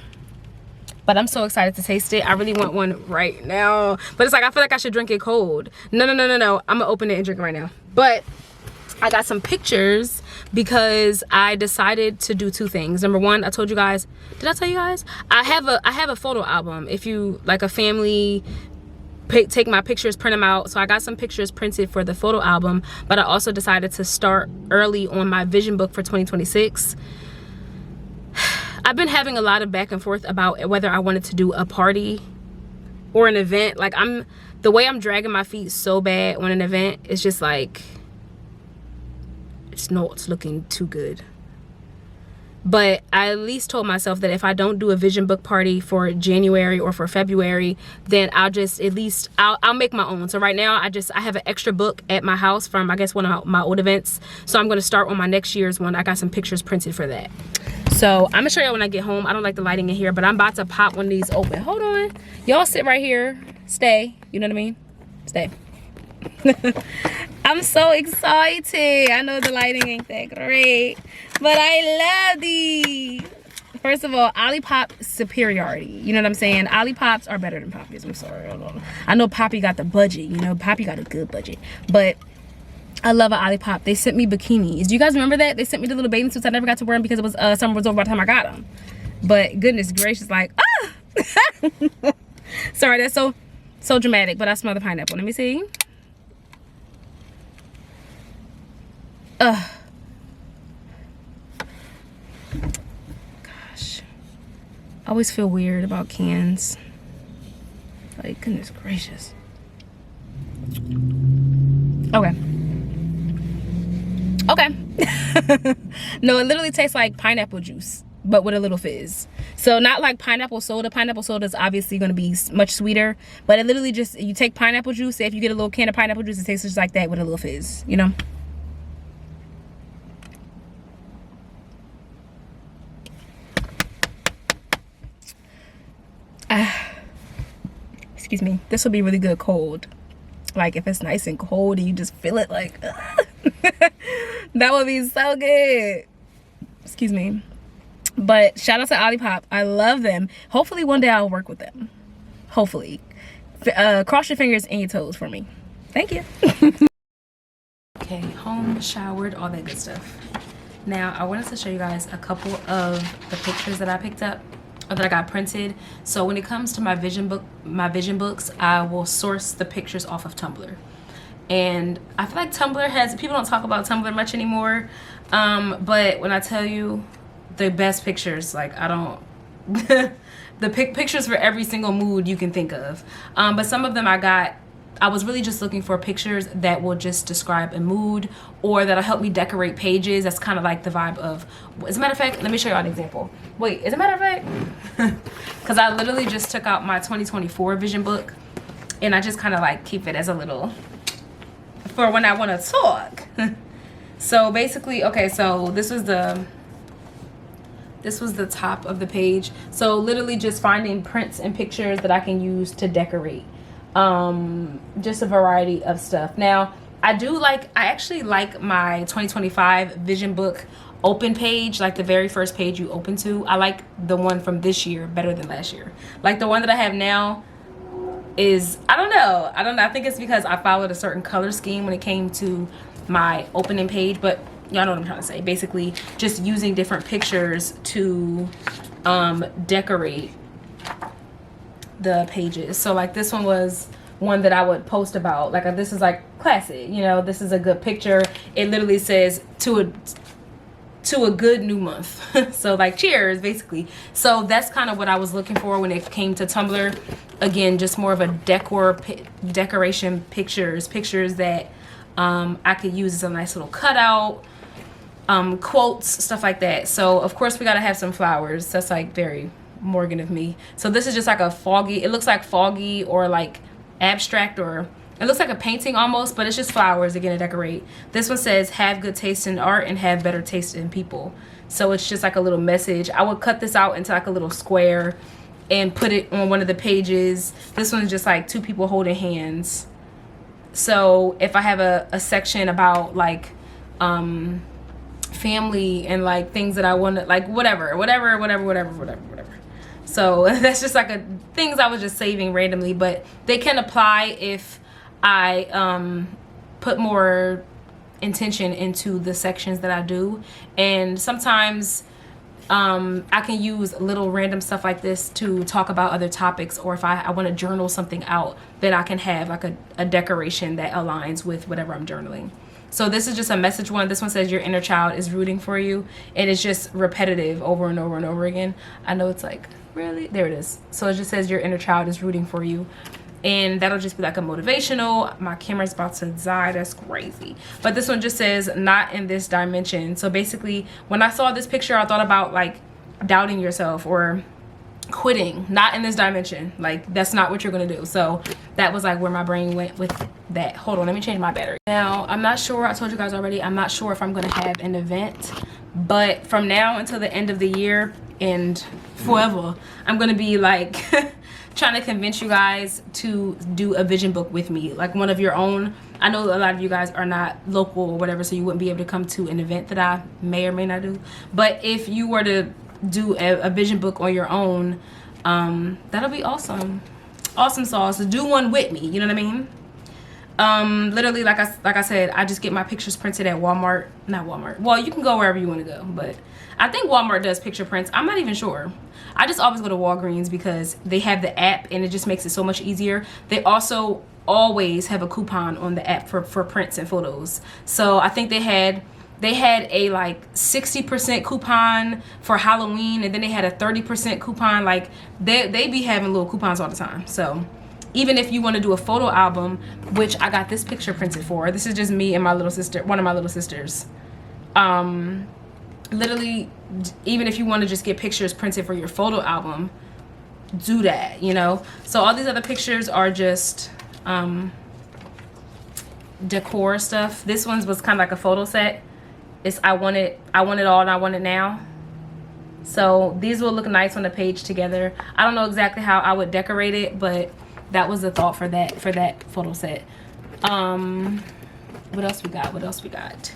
But I'm so excited to taste it. I really want one right now. But it's like, I feel like I should drink it cold. No. I'm gonna open it and drink it right now. But I got some pictures because I decided to do 2 things. Number one, I told you guys, did I tell you guys? I have a photo album. If you like a family, take my pictures, print them out. So I got some pictures printed for the photo album, but I also decided to start early on my vision book for 2026. I've been having a lot of back and forth about whether I wanted to do a party or an event. Like the way I'm dragging my feet so bad on an event, it's just like, it's not looking too good. But I at least told myself that if I don't do a vision book party for January or for February, then I'll just I'll make my own. So right now I have an extra book at my house from, I guess, one of my old events. So I'm going to start on my next year's one. I got some pictures printed for that. So I'm gonna show y'all when I get home. I don't like the lighting in here, but I'm about to pop one of these open. Hold on, y'all sit right here, stay, you know what I mean, stay. I'm so excited. I know the lighting ain't that great, but I love these. First of all, Olipop superiority. You know what I'm saying? Olipops are better than Poppies. I'm sorry. I know Poppy got the budget. You know, Poppy got a good budget. But I love an Olipop. They sent me bikinis. Do you guys remember that? They sent me the little bathing suits. I never got to wear them because it was summer was over by the time I got them. But goodness gracious, like, ah! Sorry, that's so dramatic. But I smell the pineapple. Let me see. Gosh. I always feel weird about cans. Like, goodness gracious. Okay. No, it literally tastes like pineapple juice, but with a little fizz. So not like pineapple soda. Pineapple soda is obviously going to be much sweeter, but it literally just, you take pineapple juice. Say if you get a little can of pineapple juice, it tastes just like that with a little fizz, you know? Excuse me. This will be really good cold. Like if it's nice and cold and you just feel it like, that would be so good. Excuse me. But shout out to Olipop. I love them. Hopefully one day I'll work with them. Hopefully. Cross your fingers and your toes for me. Thank you. Okay, home, showered, all that good stuff. Now I wanted to show you guys a couple of the pictures that I picked up, or that I got printed. So when it comes to my vision books, I will source the pictures off of Tumblr. And I feel like Tumblr people don't talk about Tumblr much anymore. But when I tell you the best pictures, like I don't, the pictures for every single mood you can think of. But some of them I was really just looking for pictures that will just describe a mood or that'll help me decorate pages. That's kind of like the vibe of, as a matter of fact, let me show you an example. Wait, as a matter of fact, because I literally just took out my 2024 vision book and I just kind of like keep it as a little, for when I want to talk. So basically, okay, so this was the top of the page. So literally just finding prints and pictures that I can use to decorate. Just a variety of stuff. Now I actually like my 2025 vision book open page, like the very first page you open to. I like the one from this year better than last year. Like the one that I have now is, I don't know, I think it's because I followed a certain color scheme when it came to my opening page, but y'all know what I'm trying to say. Basically just using different pictures to decorate the pages. So like this one was one that I would post about, like this is like classic, you know, this is a good picture. It literally says to to a good new month. So like cheers basically. So that's kind of what I was looking for when it came to Tumblr. Again, just more of a decoration pictures that I could use as a nice little cutout, quotes, stuff like that. So of course we gotta have some flowers. That's like very Morgan of me. So this is just like a foggy, it looks like foggy or like abstract, or it looks like a painting almost, but it's just flowers again to decorate. This one says have good taste in art and have better taste in people. So it's just like a little message. I would cut this out into like a little square and put it on one of the pages. This one's just like two people holding hands. So if I have a section about like family and like things that I want to like whatever. So that's just like things I was just saving randomly, but they can apply if I put more intention into the sections that I do. And sometimes I can use little random stuff like this to talk about other topics, or if I want to journal something out, then I can have like a decoration that aligns with whatever I'm journaling. So this is just a message one. This one says your inner child is rooting for you, and it's just repetitive over and over and over again. I know it's like, really? There it is. So it just says your inner child is rooting for you, and that'll just be like a motivational. My camera's about to die, that's crazy. But this one just says not in this dimension. So basically when I saw this picture, I thought about like doubting yourself or quitting. Not in this dimension, like that's not what you're gonna do. So that was like where my brain went with that. Hold on, let me change my battery. Now I'm not sure, I told you guys already, I'm not sure if I'm gonna have an event, but from now until the end of the year and forever, I'm gonna be like trying to convince you guys to do a vision book with me, like one of your own. I know a lot of you guys are not local or whatever, so you wouldn't be able to come to an event that I may or may not do, but if you were to do a vision book on your own, that'll be awesome. Awesome sauce. So do one with me, you know what I mean? Literally, like I said, I just get my pictures printed at Walmart. Not Walmart, well, you can go wherever you want to go, but I think Walmart does picture prints. I'm not even sure. I just always go to Walgreens because they have the app and it just makes it so much easier. They also always have a coupon on the app for prints and photos. So I think they had a like 60% coupon for Halloween, and then they had a 30% coupon. Like they be having little coupons all the time. So even if you want to do a photo album, which I got this picture printed for, this is just me and my little sister, one of my little sisters. Literally, even if you want to just get pictures printed for your photo album, do that, you know. So all these other pictures are just decor stuff. This one was kind of like a photo set. It's I want it all and I want it now. So these will look nice on the page together. I don't know exactly how I would decorate it, but that was the thought for that photo set. What else we got?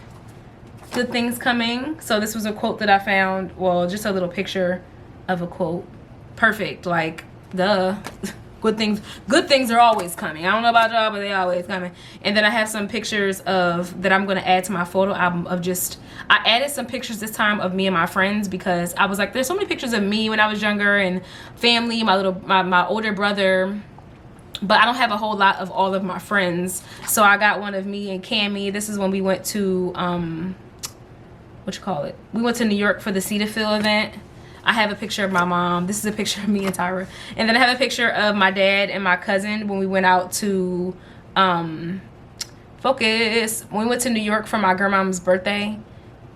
Good things coming. So this was a quote that I found. Well, just a little picture of a quote. Perfect. Like, duh. Good things are always coming. I don't know about y'all, but they always coming. And then I have some pictures that I'm gonna add to my photo album of just, I added some pictures this time of me and my friends because I was like, there's so many pictures of me when I was younger and family, my older brother, but I don't have a whole lot of all of my friends. So I got one of me and Cammie. This is when we went to we went to New York for the Cetaphil event. I have a picture of my mom. This is a picture of me and Tyra. And then I have a picture of my dad and my cousin when we went out to focus. When we went to New York for my grandma's birthday.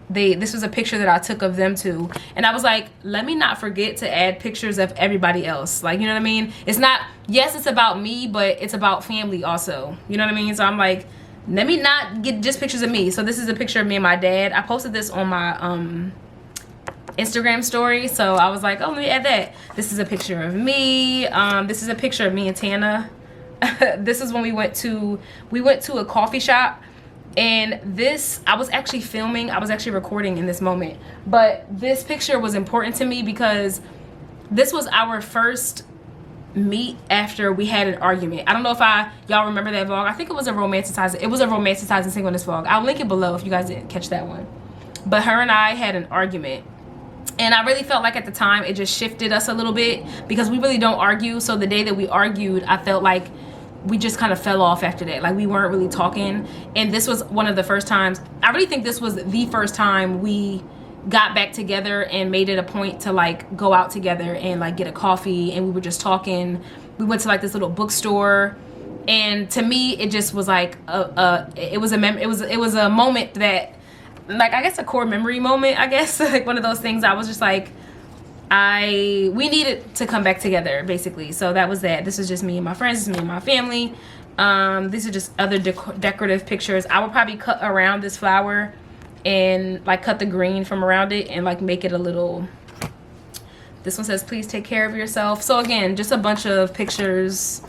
This was a picture that I took of them too. And I was like, let me not forget to add pictures of everybody else. Like, you know what I mean? It's not, yes, it's about me, but it's about family also. You know what I mean? So I'm like, let me not get just pictures of me. So this is a picture of me and my dad. I posted this on my Instagram story, so I was like, oh, let me add that. This is a picture of me. This is a picture of me and Tana. This is when we went to a coffee shop, and this, I was actually filming, I was actually recording in this moment, but this picture was important to me because this was our first meet after we had an argument. I don't know if y'all remember that vlog. I think it was a romanticizing singleness vlog. I'll link it below if you guys didn't catch that one. But her and I had an argument. And I really felt like at the time it just shifted us a little bit because we really don't argue. So the day that we argued, I felt like we just kind of fell off after that. Like we weren't really talking. And this was one of the first times, I really think this was the first time we got back together and made it a point to like go out together and like get a coffee, and we were just talking. We went to like this little bookstore, and to me it just was like it was a moment that, like, I guess a core memory moment, I guess. Like one of those things I was just like, we needed to come back together, basically. So that was that. This is just me and my friends, this is me and my family. These are just other decorative pictures. I will probably cut around this flower and like cut the green from around it and like make it a little, this one says please take care of yourself. So again, just a bunch of pictures.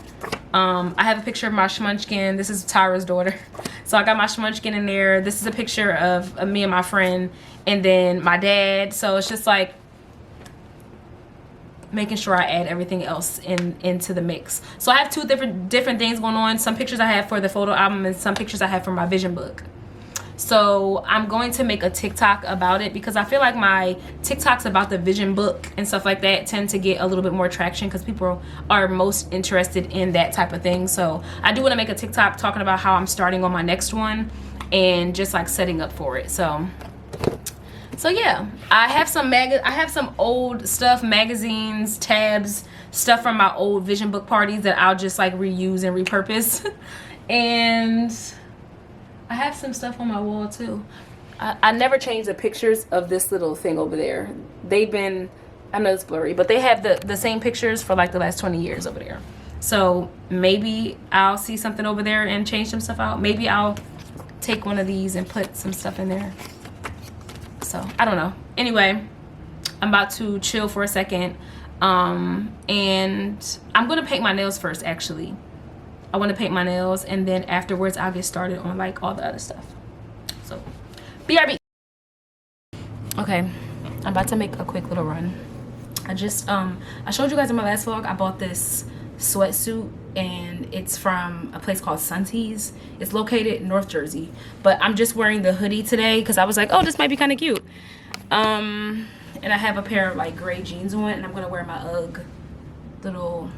I have a picture of my schmunchkin. This is Tyra's daughter, so I got my schmunchkin in there. This is a picture of me and my friend, and then my dad. So it's just like making sure I add everything else into the mix. So I have two different things going on. Some pictures I have for the photo album and some pictures I have for my vision book. So I'm going to make a TikTok about it, because I feel like my TikToks about the vision book and stuff like that tend to get a little bit more traction because people are most interested in that type of thing. So I do want to make a TikTok talking about how I'm starting on my next one and just like setting up for it. So yeah, I have some old stuff, magazines, tabs, stuff from my old vision book parties that I'll just like reuse and repurpose. And I have some stuff on my wall too. I never changed the pictures of this little thing over there. They've been, I know it's blurry, but they have the same pictures for like the last 20 years over there. So maybe I'll see something over there and change some stuff out. Maybe I'll take one of these and put some stuff in there. So I don't know. Anyway, I'm about to chill for a second. And I'm gonna paint my nails first, actually. I want to paint my nails, and then afterwards I'll get started on like all the other stuff. So BRB. Okay, I'm about to make a quick little run. I just I showed you guys in my last vlog I bought this sweatsuit, and it's from a place called Suntees. It's located in North Jersey, but I'm just wearing the hoodie today because I was like, oh, this might be kind of cute. And I have a pair of like gray jeans on, and I'm gonna wear my UGG little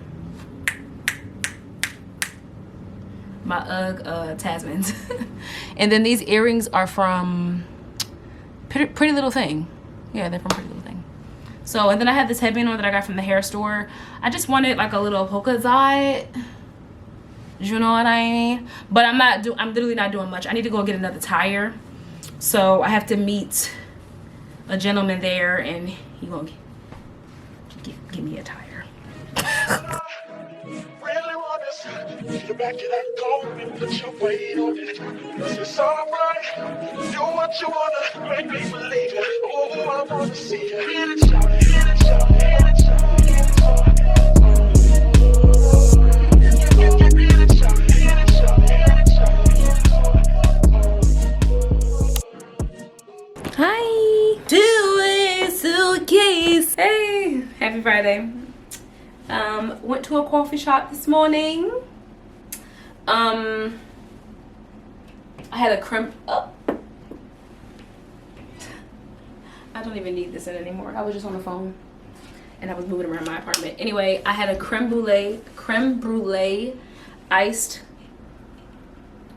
Tasmans. And then these earrings are from Pretty Little Thing. Yeah, they're from Pretty Little Thing. So, and then I have this headband on that I got from the hair store. I just wanted like a little polka dot, you know what I mean? But I'm literally not doing much. I need to go get another tire, so I have to meet a gentleman there, and he gonna give me a tire. Get back to that goal and put your weight on it. It's alright. Do what you wanna, make me believe it. Oh, I wanna see it. Hit it, shout it, hit it, shout it, hit it, shout it, hit it, shout it. Hit it, shout it, hit it, shout it, hit it, shout it. Hi, Tues suitcase. Hey, happy Friday. Went to a coffee shop this morning. I had a creme. Oh. I don't even need this in anymore. I was just on the phone and I was moving around my apartment. Anyway, I had a creme brulee iced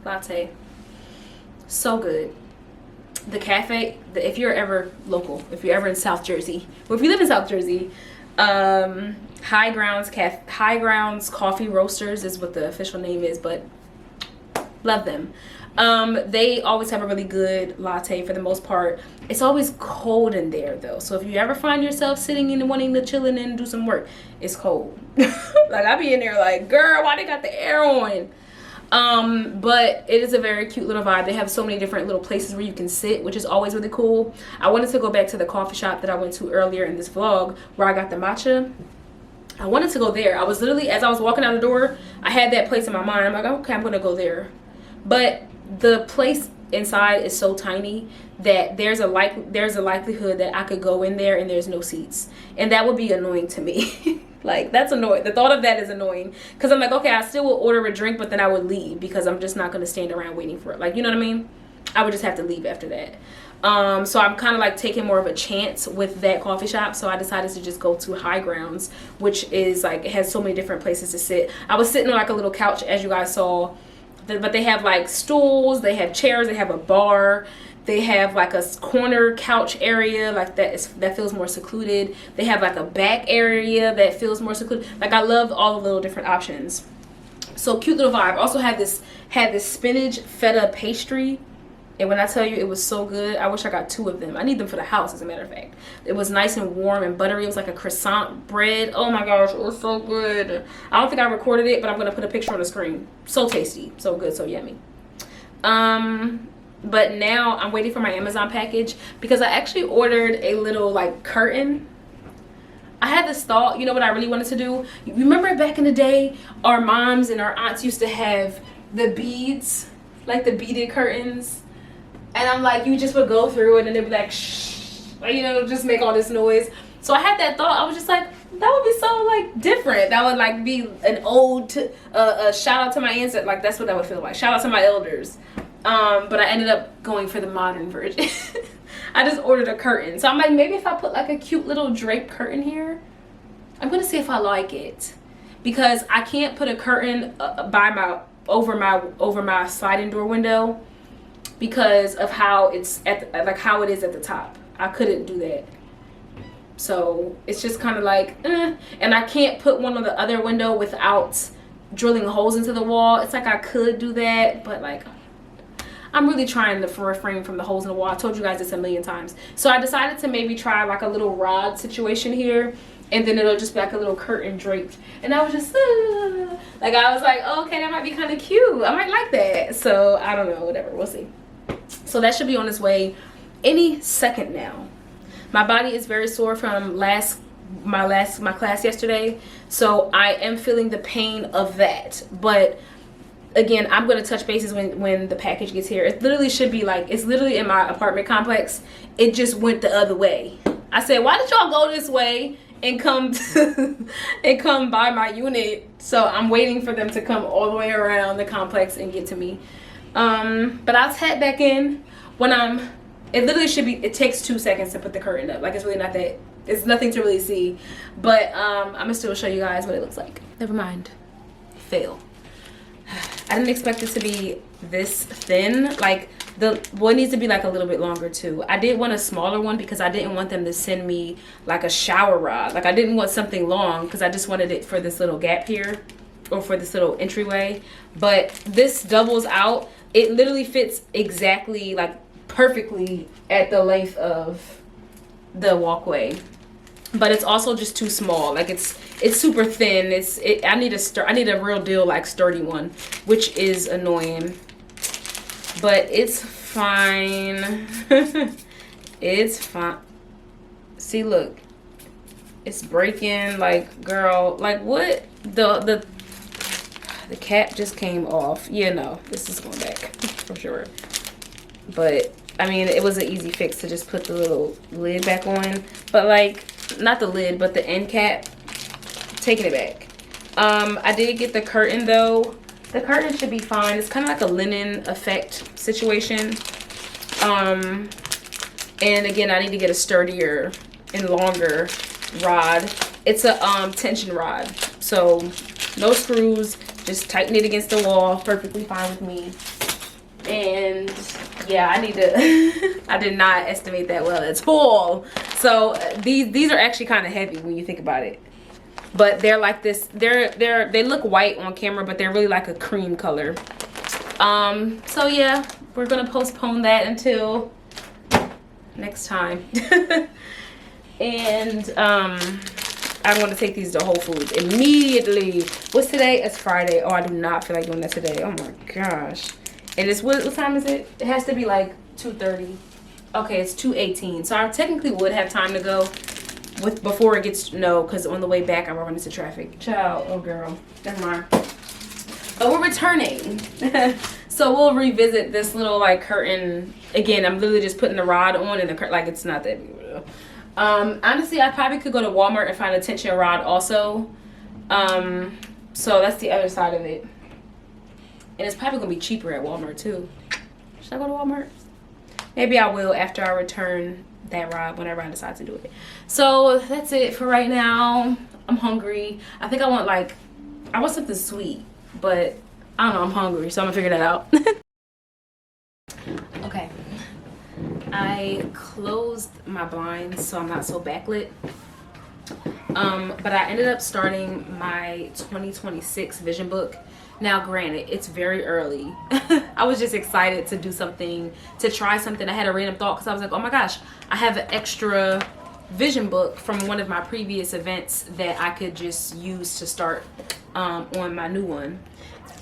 latte. So good. The cafe, if you're ever local, if you're ever in South Jersey, or if you live in South Jersey, Highgrounds Coffee Roasters is what the official name is, but love them. They always have a really good latte for the most part. It's always cold in there though, so if you ever find yourself sitting in and wanting to chill in and do some work, it's cold. Like I be in there like, girl, why they got the air on? But it is a very cute little vibe. They have so many different little places where you can sit, which is always really cool. I wanted to go back to the coffee shop that I went to earlier in this vlog where I got the matcha. I wanted to go there. I was literally, as I was walking out the door, I had that place in my mind. I'm like, okay, I'm gonna go there. But the place inside is so tiny that there's a likelihood that I could go in there and there's no seats, and that would be annoying to me. Like, that's annoying. The thought of that is annoying, because I'm like, okay, I still will order a drink, but then I would leave because I'm just not going to stand around waiting for it. Like, you know what I mean? I would just have to leave after that. So I'm kind of like taking more of a chance with that coffee shop. So I decided to just go to Highgrounds, which is like, it has so many different places to sit. I was sitting on like a little couch, as you guys saw, but they have like stools, they have chairs, they have a bar, They have like a corner couch area like that feels more secluded. They have like a back area that feels more secluded. Like I love all the little different options. So cute little vibe. Also had this spinach feta pastry, and when I tell you it was so good, I wish I got 2 of them. I need them for the house, as a matter of fact. It was nice and warm and buttery. It was like a croissant bread. Oh my gosh, it was so good. I don't think I recorded it, but I'm gonna put a picture on the screen. So tasty, so good, so yummy. But now I'm waiting for my Amazon package because I actually ordered a little like curtain. I had this thought, you know what I really wanted to do? You remember back in the day, our moms and our aunts used to have the beads, like the beaded curtains. And I'm like, you just would go through it and it'd be like, shh, you know, just make all this noise. So I had that thought. I was just like, that would be so like different. That would like be an ode to, shout out to my ancestors. Like that's what that would feel like. Shout out to my elders. But I ended up going for the modern version. I just ordered a curtain. So I'm like, maybe if I put like a cute little drape curtain here, I'm gonna see if I like it. Because I can't put a curtain over my sliding door window because of how it's how it is at the top. I couldn't do that. So it's just kind of like, and I can't put one on the other window without drilling holes into the wall. It's like I could do that, but like I'm really trying to refrain from the holes in the wall. I told you guys this a million times. So I decided to maybe try like a little rod situation here, and then it'll just be like a little curtain draped. And I was just like, I was like, oh, okay, that might be kind of cute. I might like that. So I don't know, whatever, we'll see. So that should be on its way any second now. My body is very sore from my class yesterday, so I am feeling the pain of that. But again, I'm going to touch bases when the package gets here. It literally should be like, it's literally in my apartment complex. It just went the other way. I said, why did y'all go this way and come by my unit? So I'm waiting for them to come all the way around the complex and get to me. But I'll tap back in when it literally should be, it takes 2 seconds to put the curtain up. Like it's really not that, it's nothing to really see. But I'm gonna still show you guys what it looks like. Never mind. Fail. I didn't expect it to be this thin. Like the boy needs to be like a little bit longer too. I did want a smaller one because I didn't want them to send me like a shower rod. Like I didn't want something long because I just wanted it for this little gap here or for this little entryway. But this doubles out. It literally fits exactly like perfectly at the length of the walkway. But it's also just too small. Like it's super thin. I need a real deal like sturdy one, which is annoying. But it's fine. It's fine. See, look. It's breaking. Like, girl, like what? The cap just came off. Yeah, no, this is going back for sure. But I mean, it was an easy fix to just put the little lid back on. But like, not the lid, but the end cap, taking it back. I did get the curtain though. The curtain should be fine. It's kind of like a linen effect situation. And again, I need to get a sturdier and longer rod. It's a tension rod, so no screws, just tighten it against the wall. Perfectly fine with me. And yeah, I need to I did not estimate that well at all. So these are actually kind of heavy when you think about it. But they're like this, they look white on camera, but they're really like a cream color. So yeah, we're gonna postpone that until next time. And I want to take these to Whole Foods immediately. What's today? It's Friday. Oh, I do not feel like doing that today. Oh my gosh. And it's what time is it? It has to be like 2:30. Okay, it's 2:18. So I technically would have time to go before it gets because on the way back I'm running into traffic. Ciao. Oh girl. Never mind. But we're returning. So we'll revisit this little like curtain again. I'm literally just putting the rod on and the curtain, like it's not that big of a deal. Honestly, I probably could go to Walmart and find a tension rod also. So that's the other side of it. And it's probably gonna be cheaper at Walmart too. Should I go to Walmart? Maybe I will after I return that rod, whenever I decide to do it. So that's it for right now. I'm hungry. I think I want something sweet, but I don't know, I'm hungry, so I'm gonna figure that out. Okay. I closed my blinds so I'm not so backlit. But I ended up starting my 2026 vision book. Now granted, it's very early. I was just excited to do something, to try something. I had a random thought because I was like, oh my gosh, I have an extra vision book from one of my previous events that I could just use to start on my new one.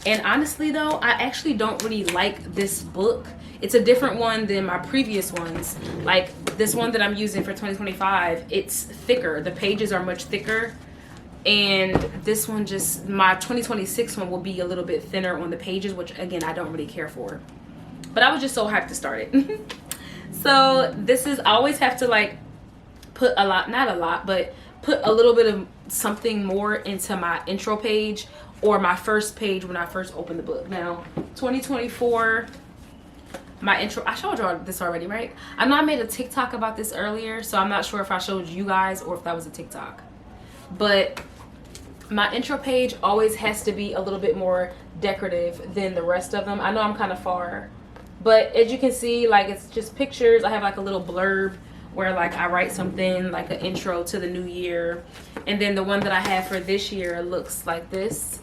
And honestly though, I actually don't really like this book. It's a different one than my previous ones. Like this one that I'm using for 2025, it's thicker. The pages are much thicker. And this one, just my 2026 one, will be a little bit thinner on the pages, which again, I don't really care for. But I was just so hyped to start it. So this is, I always have to like put a lot, not a lot, but put a little bit of something more into my intro page or my first page when I first open the book. Now, 2024, my intro, I showed y'all this already, right? I know I made a TikTok about this earlier, so I'm not sure if I showed you guys or if that was a TikTok. But my intro page always has to be a little bit more decorative than the rest of them. I know I'm kind of far, but as you can see, like it's just pictures. I have like a little blurb where like I write something like an intro to the new year. And then the one that I have for this year looks like this.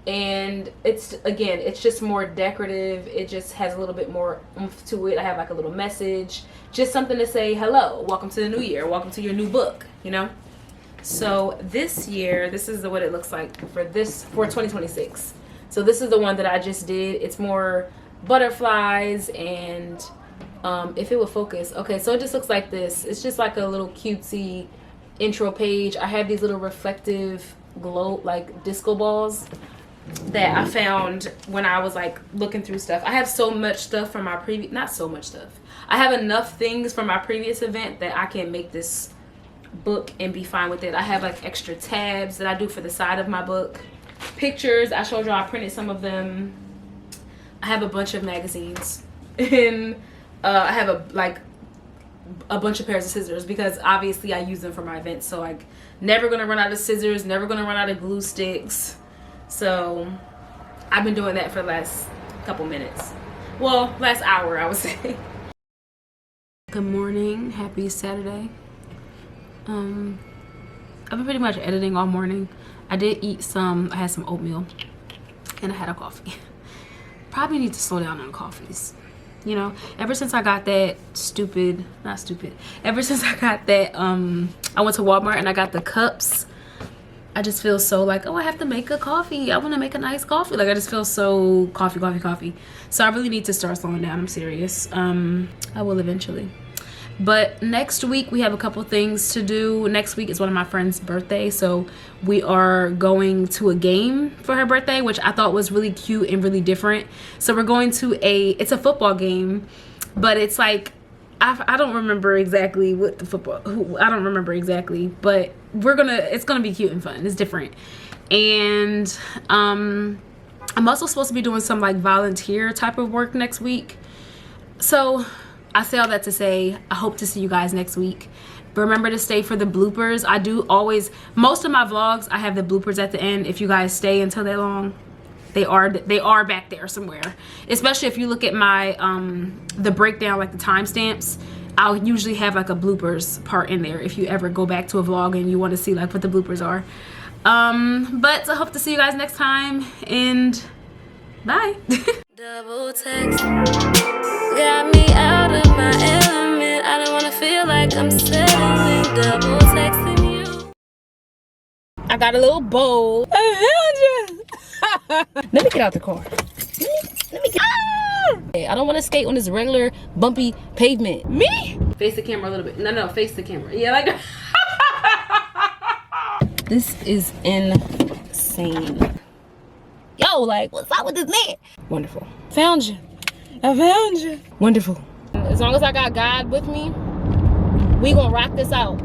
And it's, again, it's just more decorative. It just has a little bit more oomph to it. I have like a little message, just something to say, hello, welcome to the new year, welcome to your new book, you know? So this year, this is what it looks like for 2026. So this is the one that I just did. It's more butterflies and if it would focus. Okay, so it just looks like this. It's just like a little cutesy intro page. I have these little reflective glow, like disco balls that I found when I was like looking through stuff. I have so much stuff from my previous, not so much stuff. I have enough things from my previous event that I can make this book and be fine with it. I have like extra tabs that I do for the side of my book. Pictures, I showed y'all I printed some of them. I have a bunch of magazines and I have a bunch of pairs of scissors because obviously I use them for my events. So like never gonna run out of scissors, never gonna run out of glue sticks. So I've been doing that for the last couple minutes. Well, last hour I would say. Good morning, happy Saturday. I've been pretty much editing all morning. I did eat I had some oatmeal and I had a coffee. Probably need to slow down on coffees. You know, ever since I got that ever since I got that, I went to Walmart and I got the cups. I just feel so like, oh, I have to make a coffee. I want to make a nice coffee. Like I just feel so coffee. So I really need to start slowing down. I'm serious. I will eventually. But next week we have a couple things to do. Next week is one of my friend's birthday, so we are going to a game for her birthday, which I thought was really cute and really different. So we're going to it's a football game, but it's like I don't remember exactly what I don't remember exactly, but it's gonna be cute and fun. It's different. And I'm also supposed to be doing some like volunteer type of work next week. So I say all that to say, I hope to see you guys next week. But remember to stay for the bloopers. I do always, most of my vlogs, I have the bloopers at the end. If you guys stay until that long, they are back there somewhere. Especially if you look at my, the breakdown, like the timestamps, I'll usually have like a bloopers part in there if you ever go back to a vlog and you want to see like what the bloopers are. But I hope to see you guys next time, and bye. Double text got me out of my element. I don't wanna feel like I'm settling. Double texting you. I got a little bowl. I found you. Let me get out the car. Let me get. I don't want to skate on this regular bumpy pavement. Me? Face the camera a little bit. No, face the camera. Yeah, like. This is insane. Yo, like, what's up with this man? Wonderful. Found you. I found you. Wonderful. As long as I got God with me, we gonna rock this out.